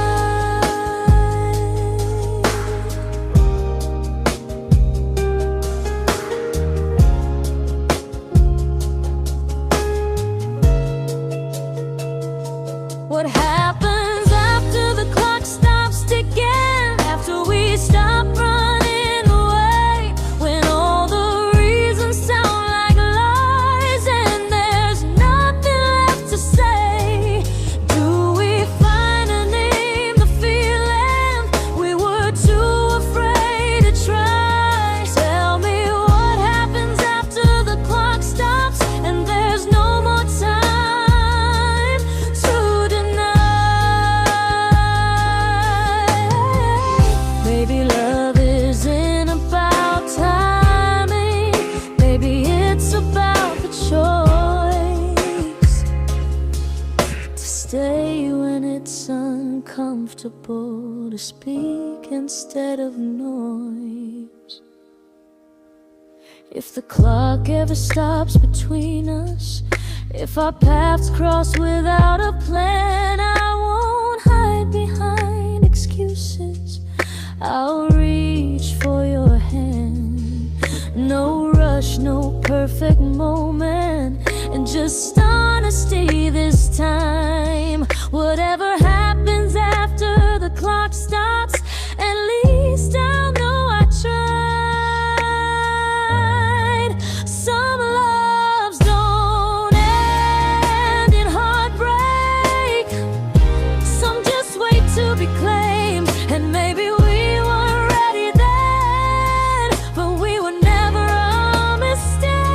comfortable to speak instead of noise. If the clock ever stops between us, if our paths cross without a plan, I won't hide behind excuses. I'll reach for your hand. No rush, no perfect moment, and just honesty this time. Whatever happens after the clock stops, at least I'll know I tried. Some loves don't end in heartbreak, some just wait to be claimed. And maybe we weren't ready then, but we were never a mistake.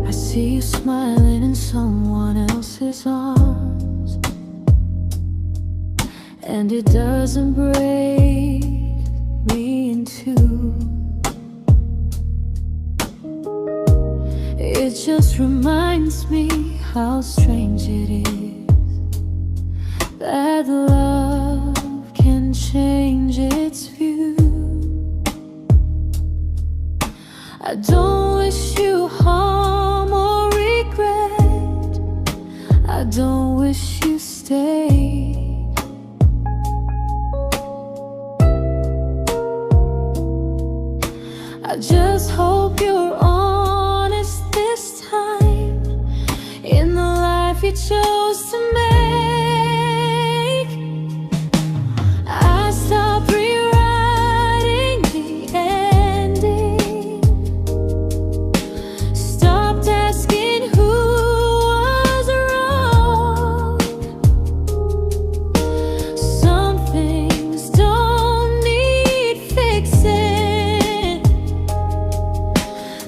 I see you smiling in someone else's arms, and it doesn't break me in two. It just reminds me how strange it is that love can change its view. I don't wish you harm or regret. I don't wish you stay. I just hope you're honest this time in the life you chose to make. I stopped rewriting the ending, stopped asking who was wrong. Some things don't need fixing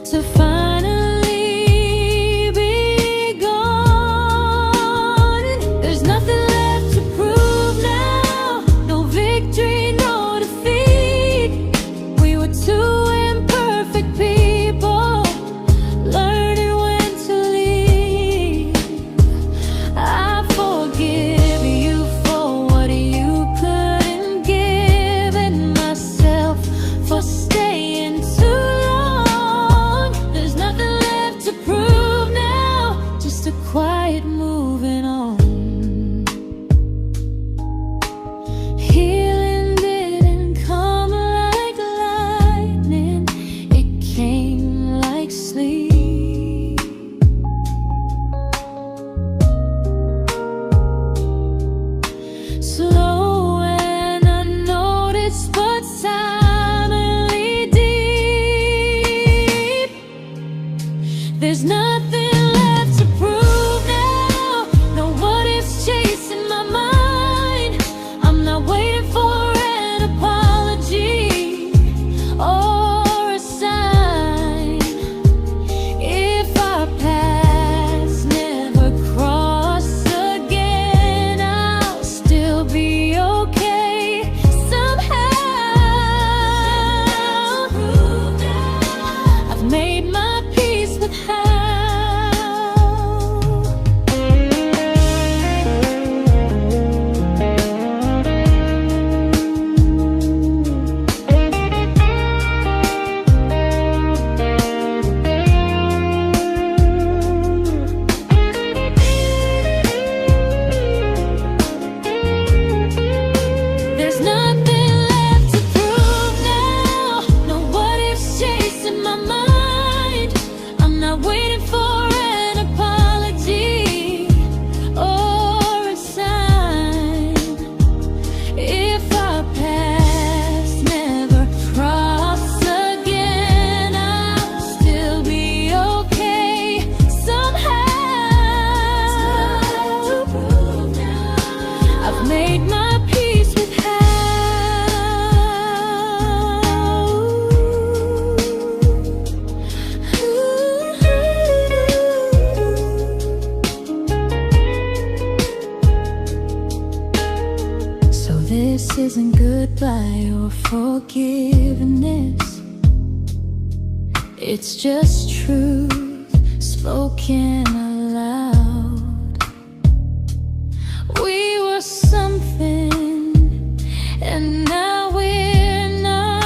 to finally be gone. made my peace with hell. So this isn't goodbye or forgiveness, it's just truth spoken aloud. We were something, and now we're not.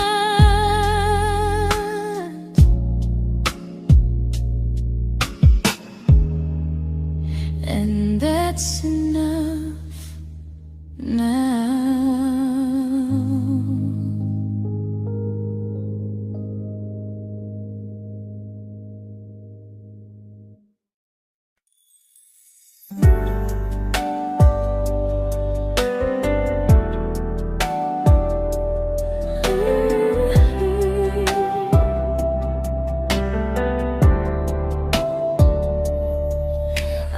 And that's enough now.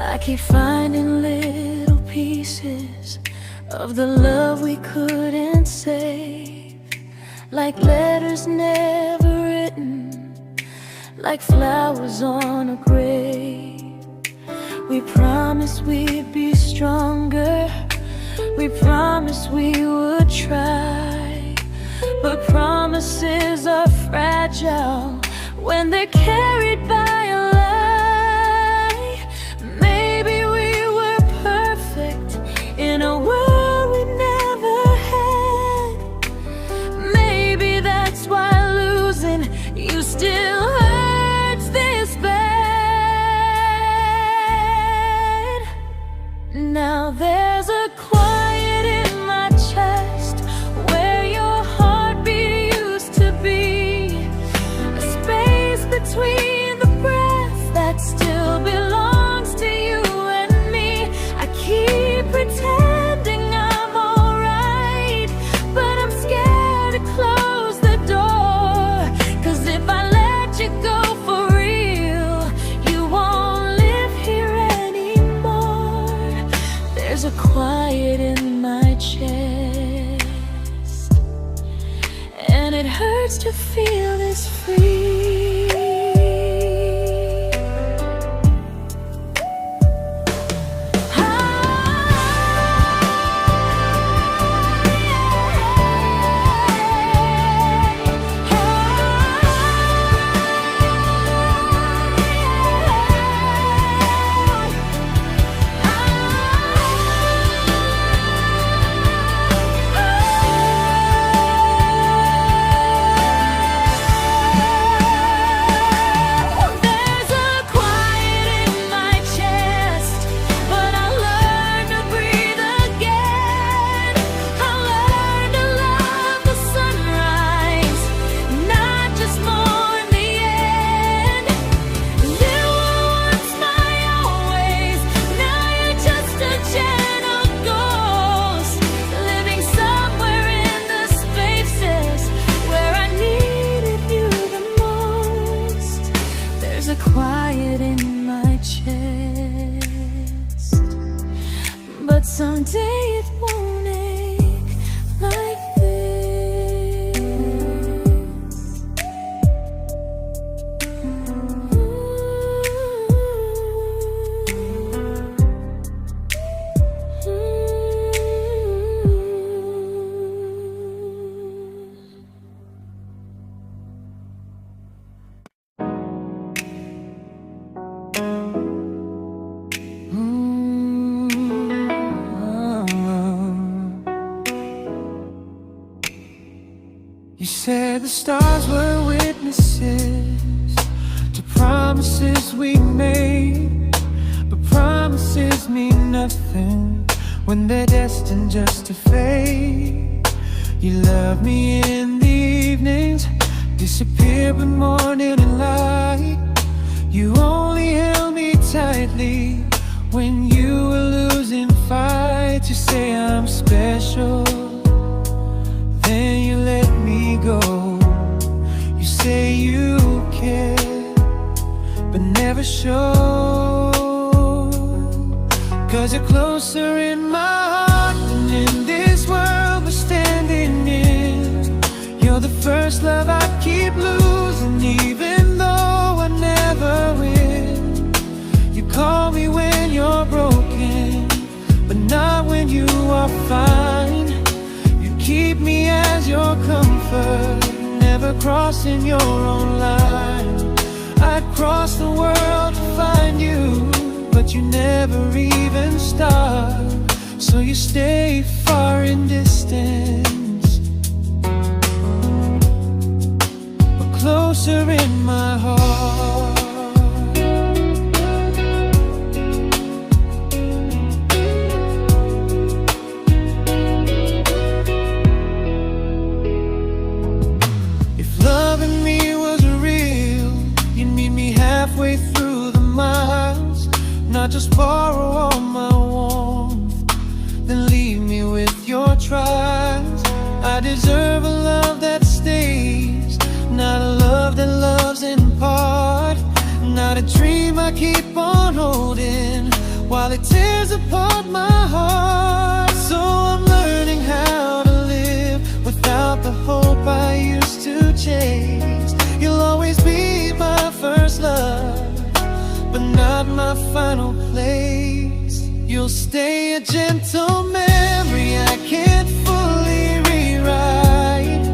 I keep finding little pieces of the love we couldn't save, like letters never written, like flowers on a grave. We promised we'd be stronger, we promised we would try, but promises are fragile when they're carried by a lie. Maybe we were perfect in a world we never had. Maybe that's why losing you still hurts this bad. Now there's a quiet in my chest where your heartbeat used to be, a space between the breaths that still belongs to you and me. I keep pretending I'm alright, but I'm scared to close the door, 'cause if I let you go for real, you won't live here anymore. There's a quiet in my chest, and it hurts to feel this free. Quiet in my chest, but someday it won't ache like this. You said the stars were witnesses to promises we made, but promises mean nothing when they're destined just to fade. You love me in the evenings, disappear when morning and light. You only held me tightly when you were losing fights. You say I'm special, then you let me go. You say you care, but never show, 'cause you're closer in my heart than keep losing even though I never win. You call me when you're broken, but not when you are fine. You keep me as your comfort, never crossing your own line. I'd cross the world to find you, but you never even start. So you stay far in distance, but closer in my heart. If loving me was real, you'd meet me halfway through the miles, not just borrow all my warmth, then leave me with your trials. I deserve a love that stays, not a love that loves in part, not a dream I keep on holding while it tears apart my heart. So I'm learning how to live without the hope I used to chase. You'll always be my first love, but not my final place. You'll stay a gentle memory I can't fully rewrite,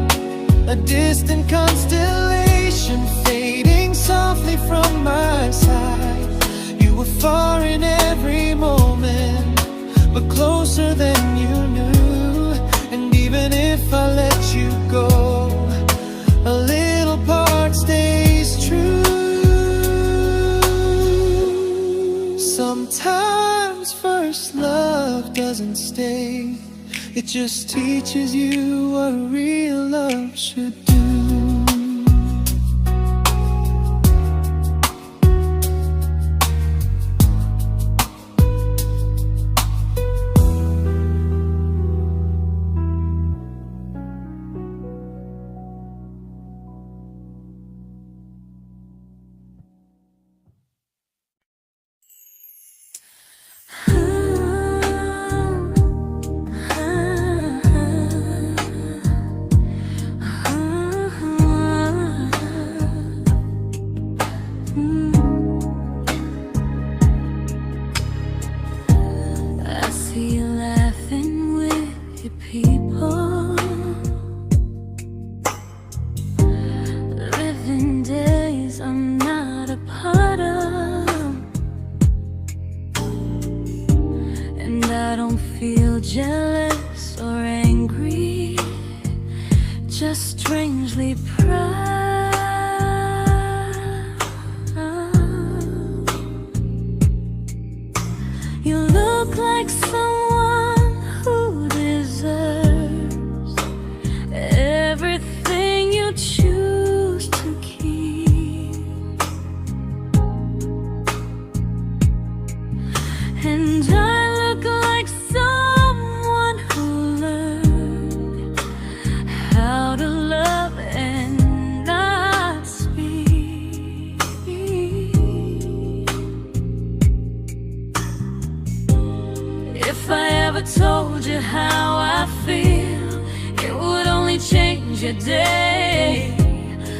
a distant constellation fading softly from my side. You were far in every moment, but closer than you knew. And even if I let you go, a little part stays true. Sometimes first love doesn't stay, it just teaches you what real love should do. I see you laughing with your people, living days I'm not a part of, and I don't feel jealous or angry, just strangely proud. You look like someone who deserves everything you choose to keep, and I look like someone who learned how to love and not speak. If I ever told you how I feel, it would only change your day.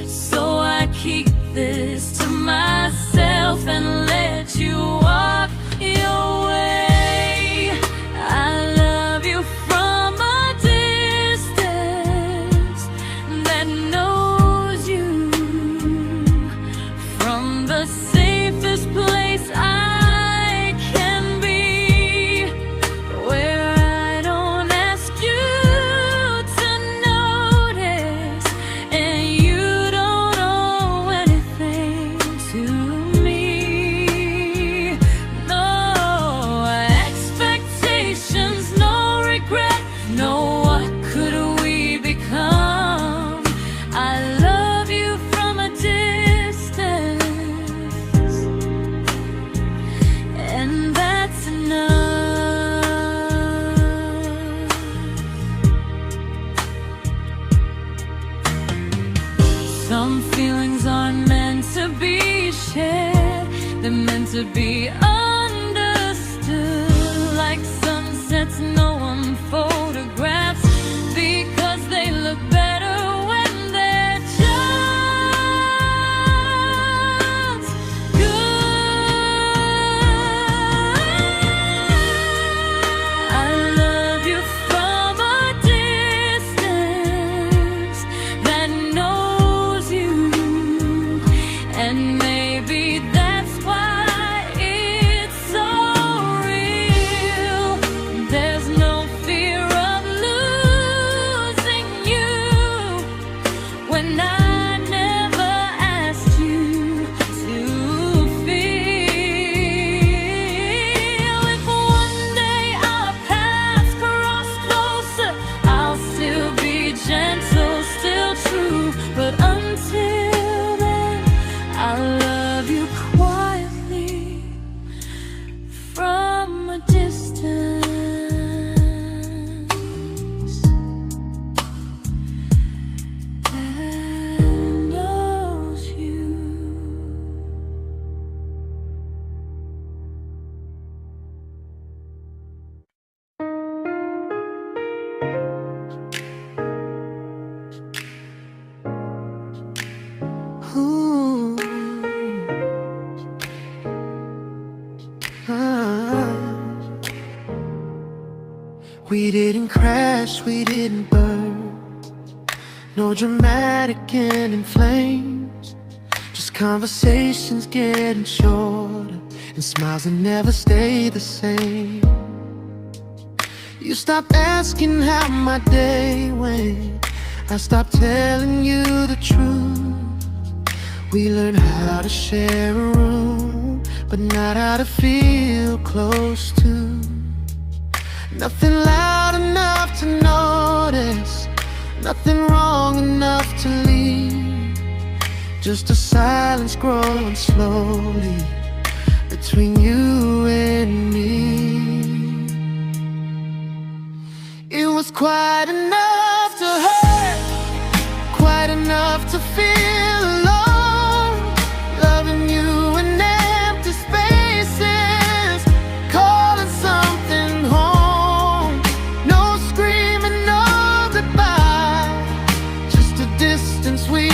So I keep this to myself and let you walk your way. I love you from a distance that knows you, from the safest place I can be, where I don't ask you to notice, and you don't owe anything to me. No expectations, no regret, no what could we become. I love you from a distance, and that's enough. Some feelings aren't meant to be shared, they're meant to be understood, like sunsets no one photographs, because they look better when they're just We didn't crash, we didn't burn. No dramatic end in flames, just conversations getting shorter and smiles that never stay the same. You stopped asking how my day went, I stopped telling you the truth. We learned how to share a room, but not how to feel close to. Nothing loud enough to notice, nothing wrong enough to leave. Just a silence growing slowly between you and me. It was quite enough to hurt, quite enough to feel alone. Loving you in empty spaces, calling something home. No screaming, no goodbye, just a distance we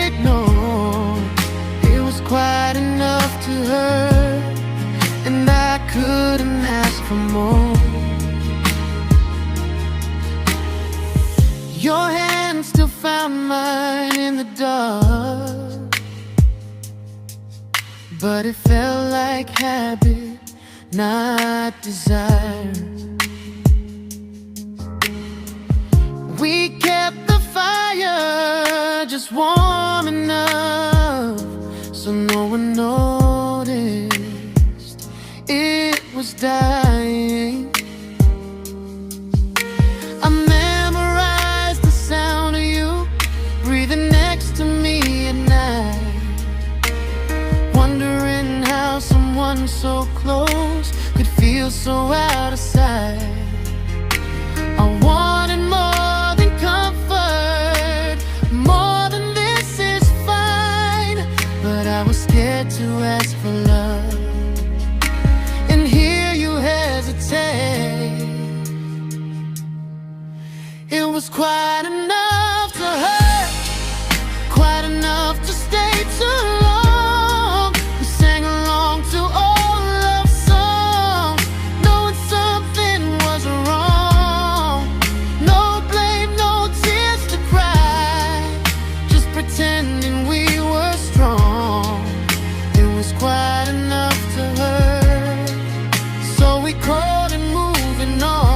ignored. It was quite enough to hurt, and I couldn't ask for more. Your hand still found mine in the dark, but it felt like habit, not desire. We kept the fire just warm enough so no one noticed it was dying. I memorized the sound of you breathing next to me at night, wondering how someone so close could feel so out of sight. I wanted more than comfort, more than this is fine, but I was scared to ask for love and hear you hesitate. It was quite enough to hurt, quite enough to stay too long. We sang along to old love songs, knowing something was wrong. No blame, no tears to cry, just pretending we were strong. It was quite enough to hurt, so we crawled and moving on.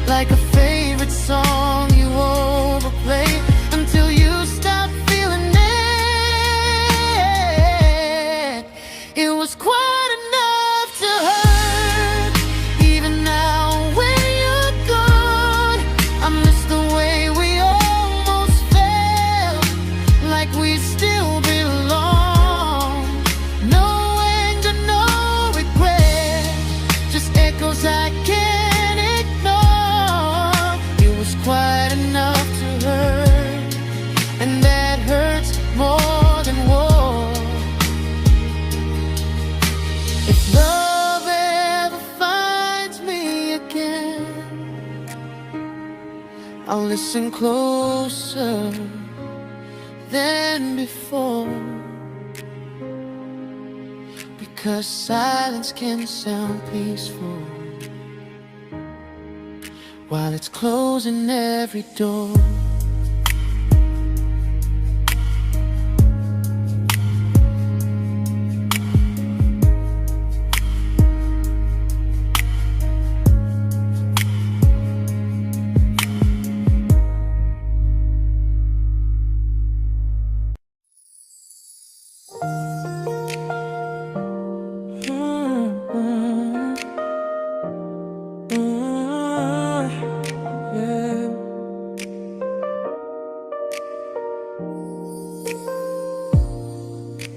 Like a favorite song you overplay until you stop feeling it. It was quite enough to hurt. Even now when you're gone, I miss the way we almost felt, like we still belong. No anger, no regret, just echoes I can't ignore. It was quite enough to hurt, and that hurts more than war. If love ever finds me again, I'll listen closer than before, because silence can sound peaceful while it's closing every door.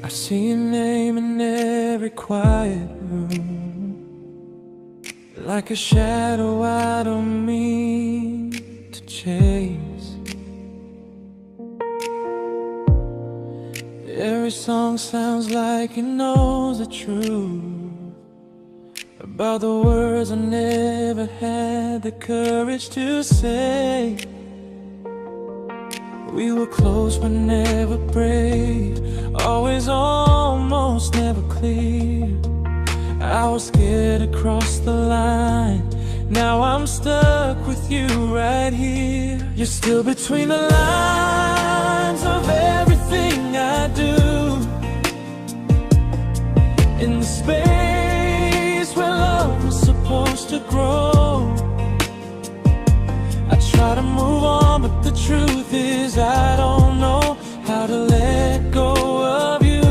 I see your name in every quiet room, like a shadow I don't mean to chase. Every song sounds like it knows the truth about the words I never had the courage to say. We were close but never brave, always almost, never clear. I was scared to cross the line. Now I'm stuck with you right here. You're still between the lines of everything I do. In the space where love was supposed to grow. I try to move on, but the truth is I don't know how to let go of you.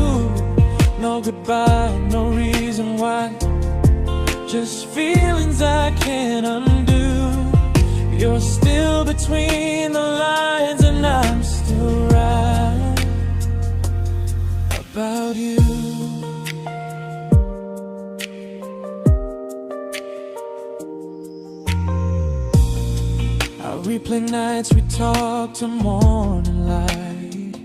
No goodbye, no reason why, just feelings I can't undo. You're still between the lines and I'm still right about you. I replay nights we talk to morning light,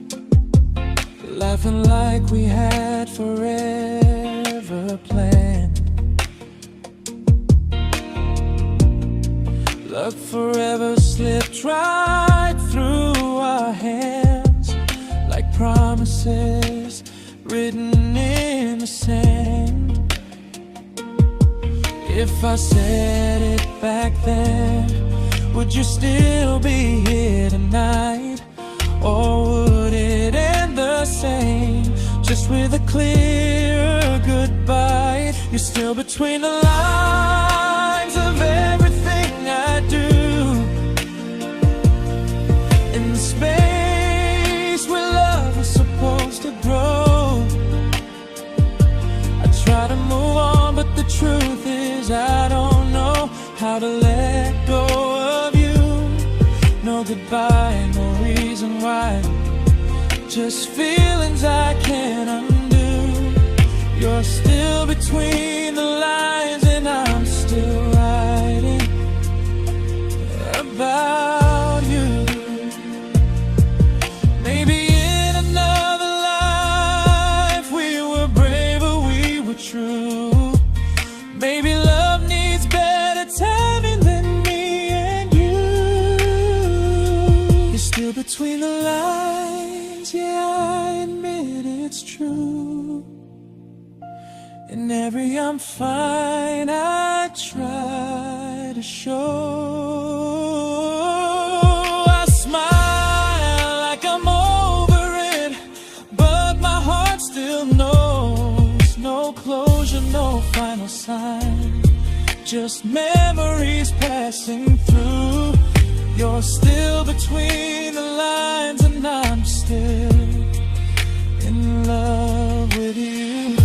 laughing like we had forever planned. Luck forever slipped right through our hands, like promises written in the sand. If I said it back then, would you still be here tonight? Or would it end the same, just with a clear goodbye? You're still between the lines of everything I do. In the space where love was supposed to grow. I try to move on, but the truth is I don't know how to let go of you. No goodbye, no reason why, just feelings I can't undo. You're still between the lines and I'm still writing about you. Maybe in another life we were braver, we were true. Maybe love needs better timing than me and you. You're still between the lines, yeah, I admit it's true. In every I'm fine I try to show. I smile like I'm over it, but my heart still knows. No closure, no final sign, just memories passing through. You're still between the lines and I'm still in love with you.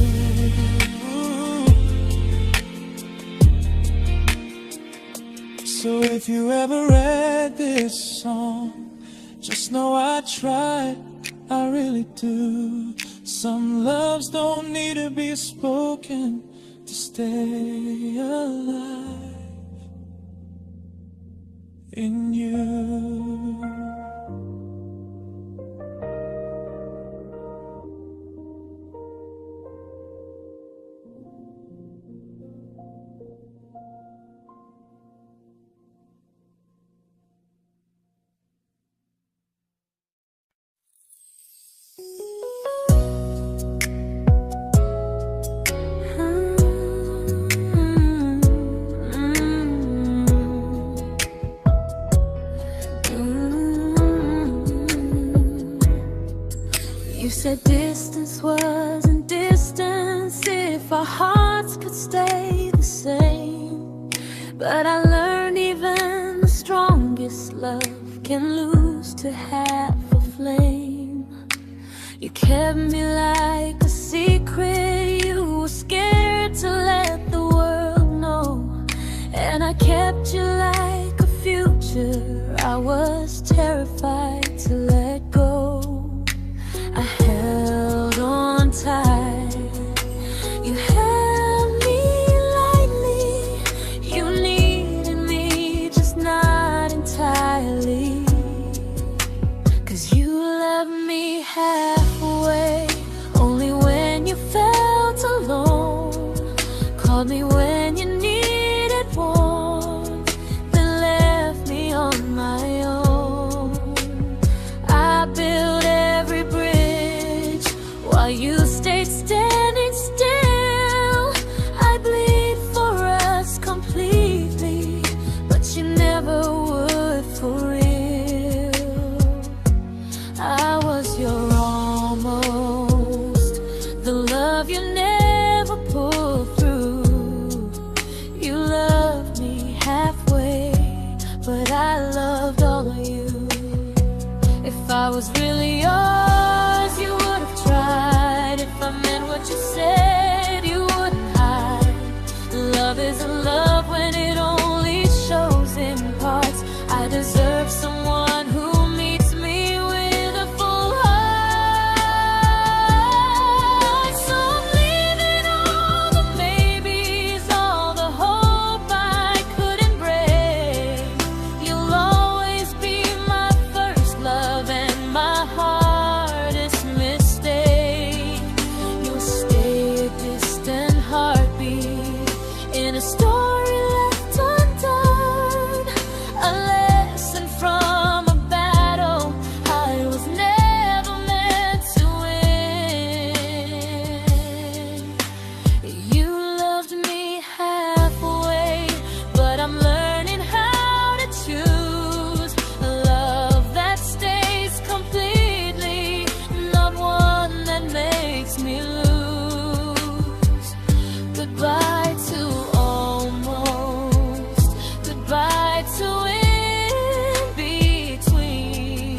So if you ever read this song, just know I tried, I really do. Some loves don't need to be spoken to stay alive in you. You said distance wasn't distance if our hearts could stay the same. But I learned even the strongest love can lose to half a flame. You kept me like a secret, you were scared to let the world know. And I kept you like a future, I was terrified to let go. I held on tight, you held me lightly. You needed me, just not entirely. 'Cause you loved me halfway, only when you felt alone. Called me when you needed warmth, then left me on my own. makes me lose. Goodbye to almost, goodbye to in between.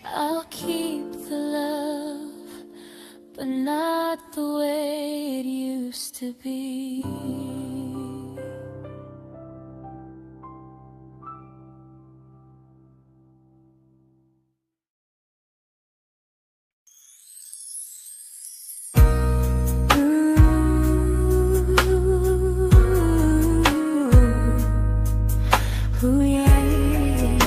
I'll keep the love, but not the way it used to be. Ooh, yeah, yeah.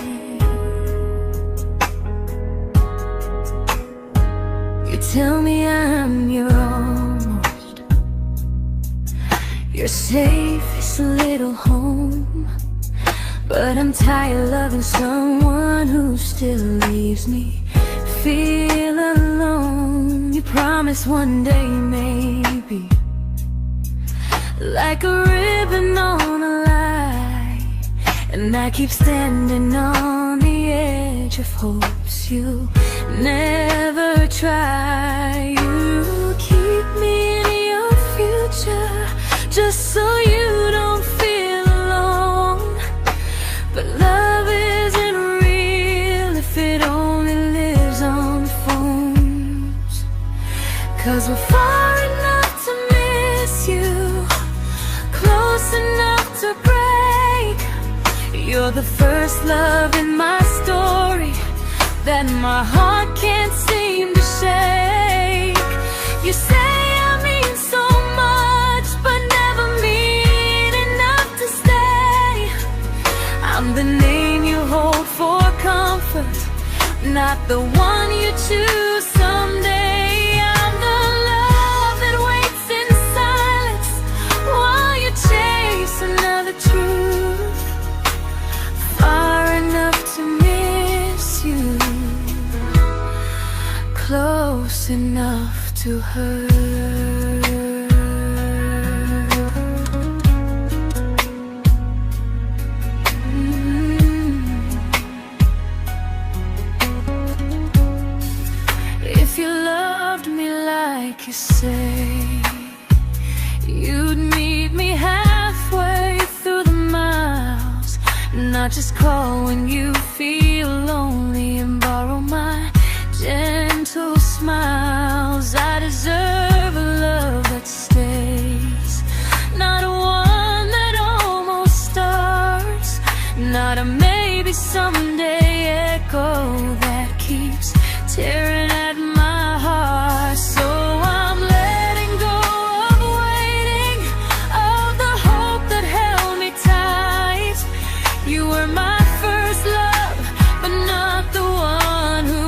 You tell me I'm your almost, your safest little home, but I'm tired loving someone who still leaves me feel alone. You promise one day maybe, like a ribbon on a line, and I keep standing on the edge of hopes you never try. You keep me in your future just so you don't feel alone. But love isn't real if it only lives on the phones. 'Cause we're far enough to miss you, close enough to break. You're the first love in my story that my heart can't seem to shake. You say I mean so much, but never mean enough to stay. I'm the name you hold for comfort, not the one you choose someday. I'm the love that waits in silence while you chase another truth. Far enough to miss you, close enough to hurt. If you loved me like you say, you'd meet me halfway through the miles, not just call when you feel lonely and borrow my gentle smiles. I deserve a love that stays, not one that almost starts, not a maybe someday echo that keeps tearing at my heart. So I'm letting go of waiting, of the hope that held me tight. You were my first love, but not the one who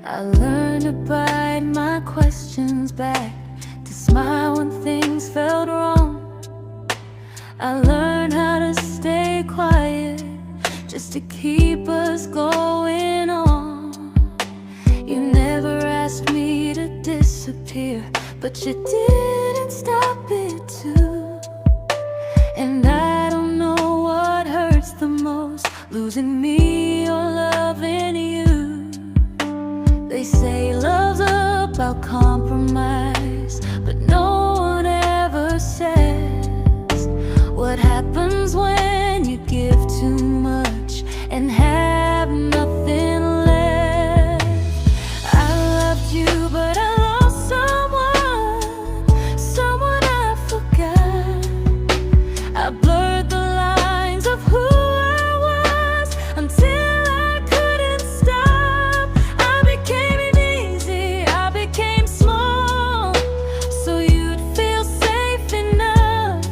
I learned to bite my questions back, to smile when things felt wrong. I learned how to stay quiet, just to keep us going on. You never asked me to disappear, but you didn't stop it too. And I don't know what hurts the most, losing me or loving you. They say love's about compromise, but no one ever says what happens when you give too much and have nothing left. I loved you, but I lost someone I forgot. I blurred the lines of who I was until I couldn't stop. I became easy, I became small, so you'd feel safe enough.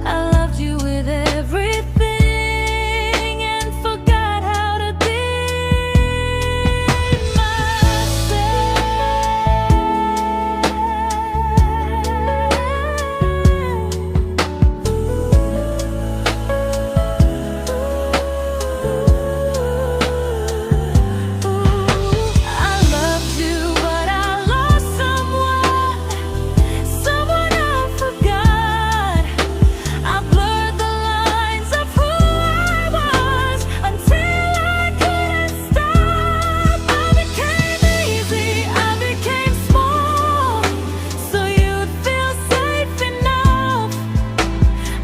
I loved you with everything and forgot how to be I loved you, but I lost someone I forgot. I blurred the lines of who I was until I couldn't stop. I became easy, I became small, so you'd feel safe enough.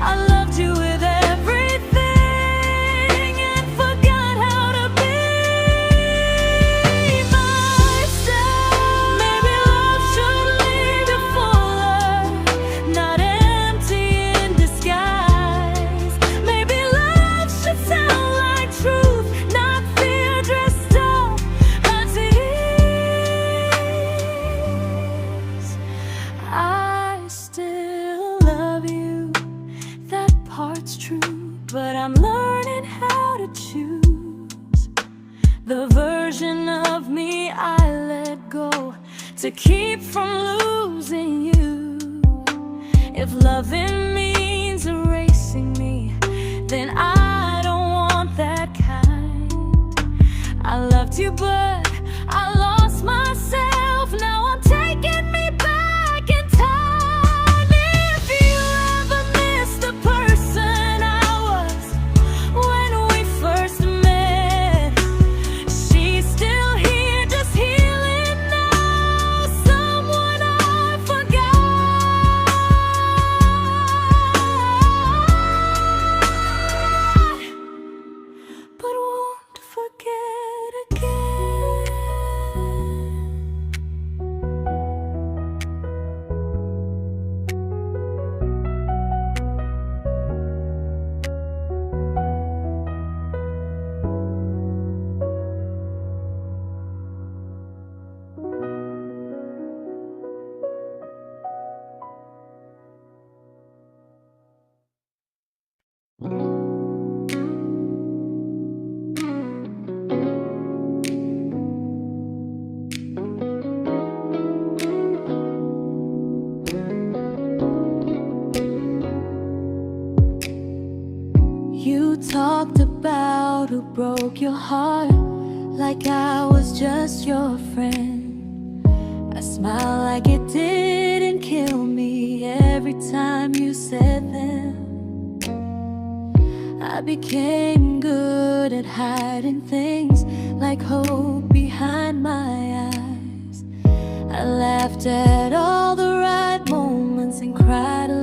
I loved you with everything and forgot how to be myself. Maybe love should leave you fuller, not empty in disguise. Maybe love should sound like truth, not fear dressed up as ease. I still love you, that part's true, but I'm learning how to choose the version of me I let go to keep from losing you. If loving means erasing me, then I don't want that kind. I loved you, but I lost myself. Now I'm taking me back in time. If you ever miss the person I was when we first met, she's still here, just healing now. Someone I forgot, but won't forget again. You talked about who broke your heart, like I was just your friend. I smile like it didn't kill me every time you said them. I became good at hiding things like hope behind my eyes. I laughed at all the right moments and cried a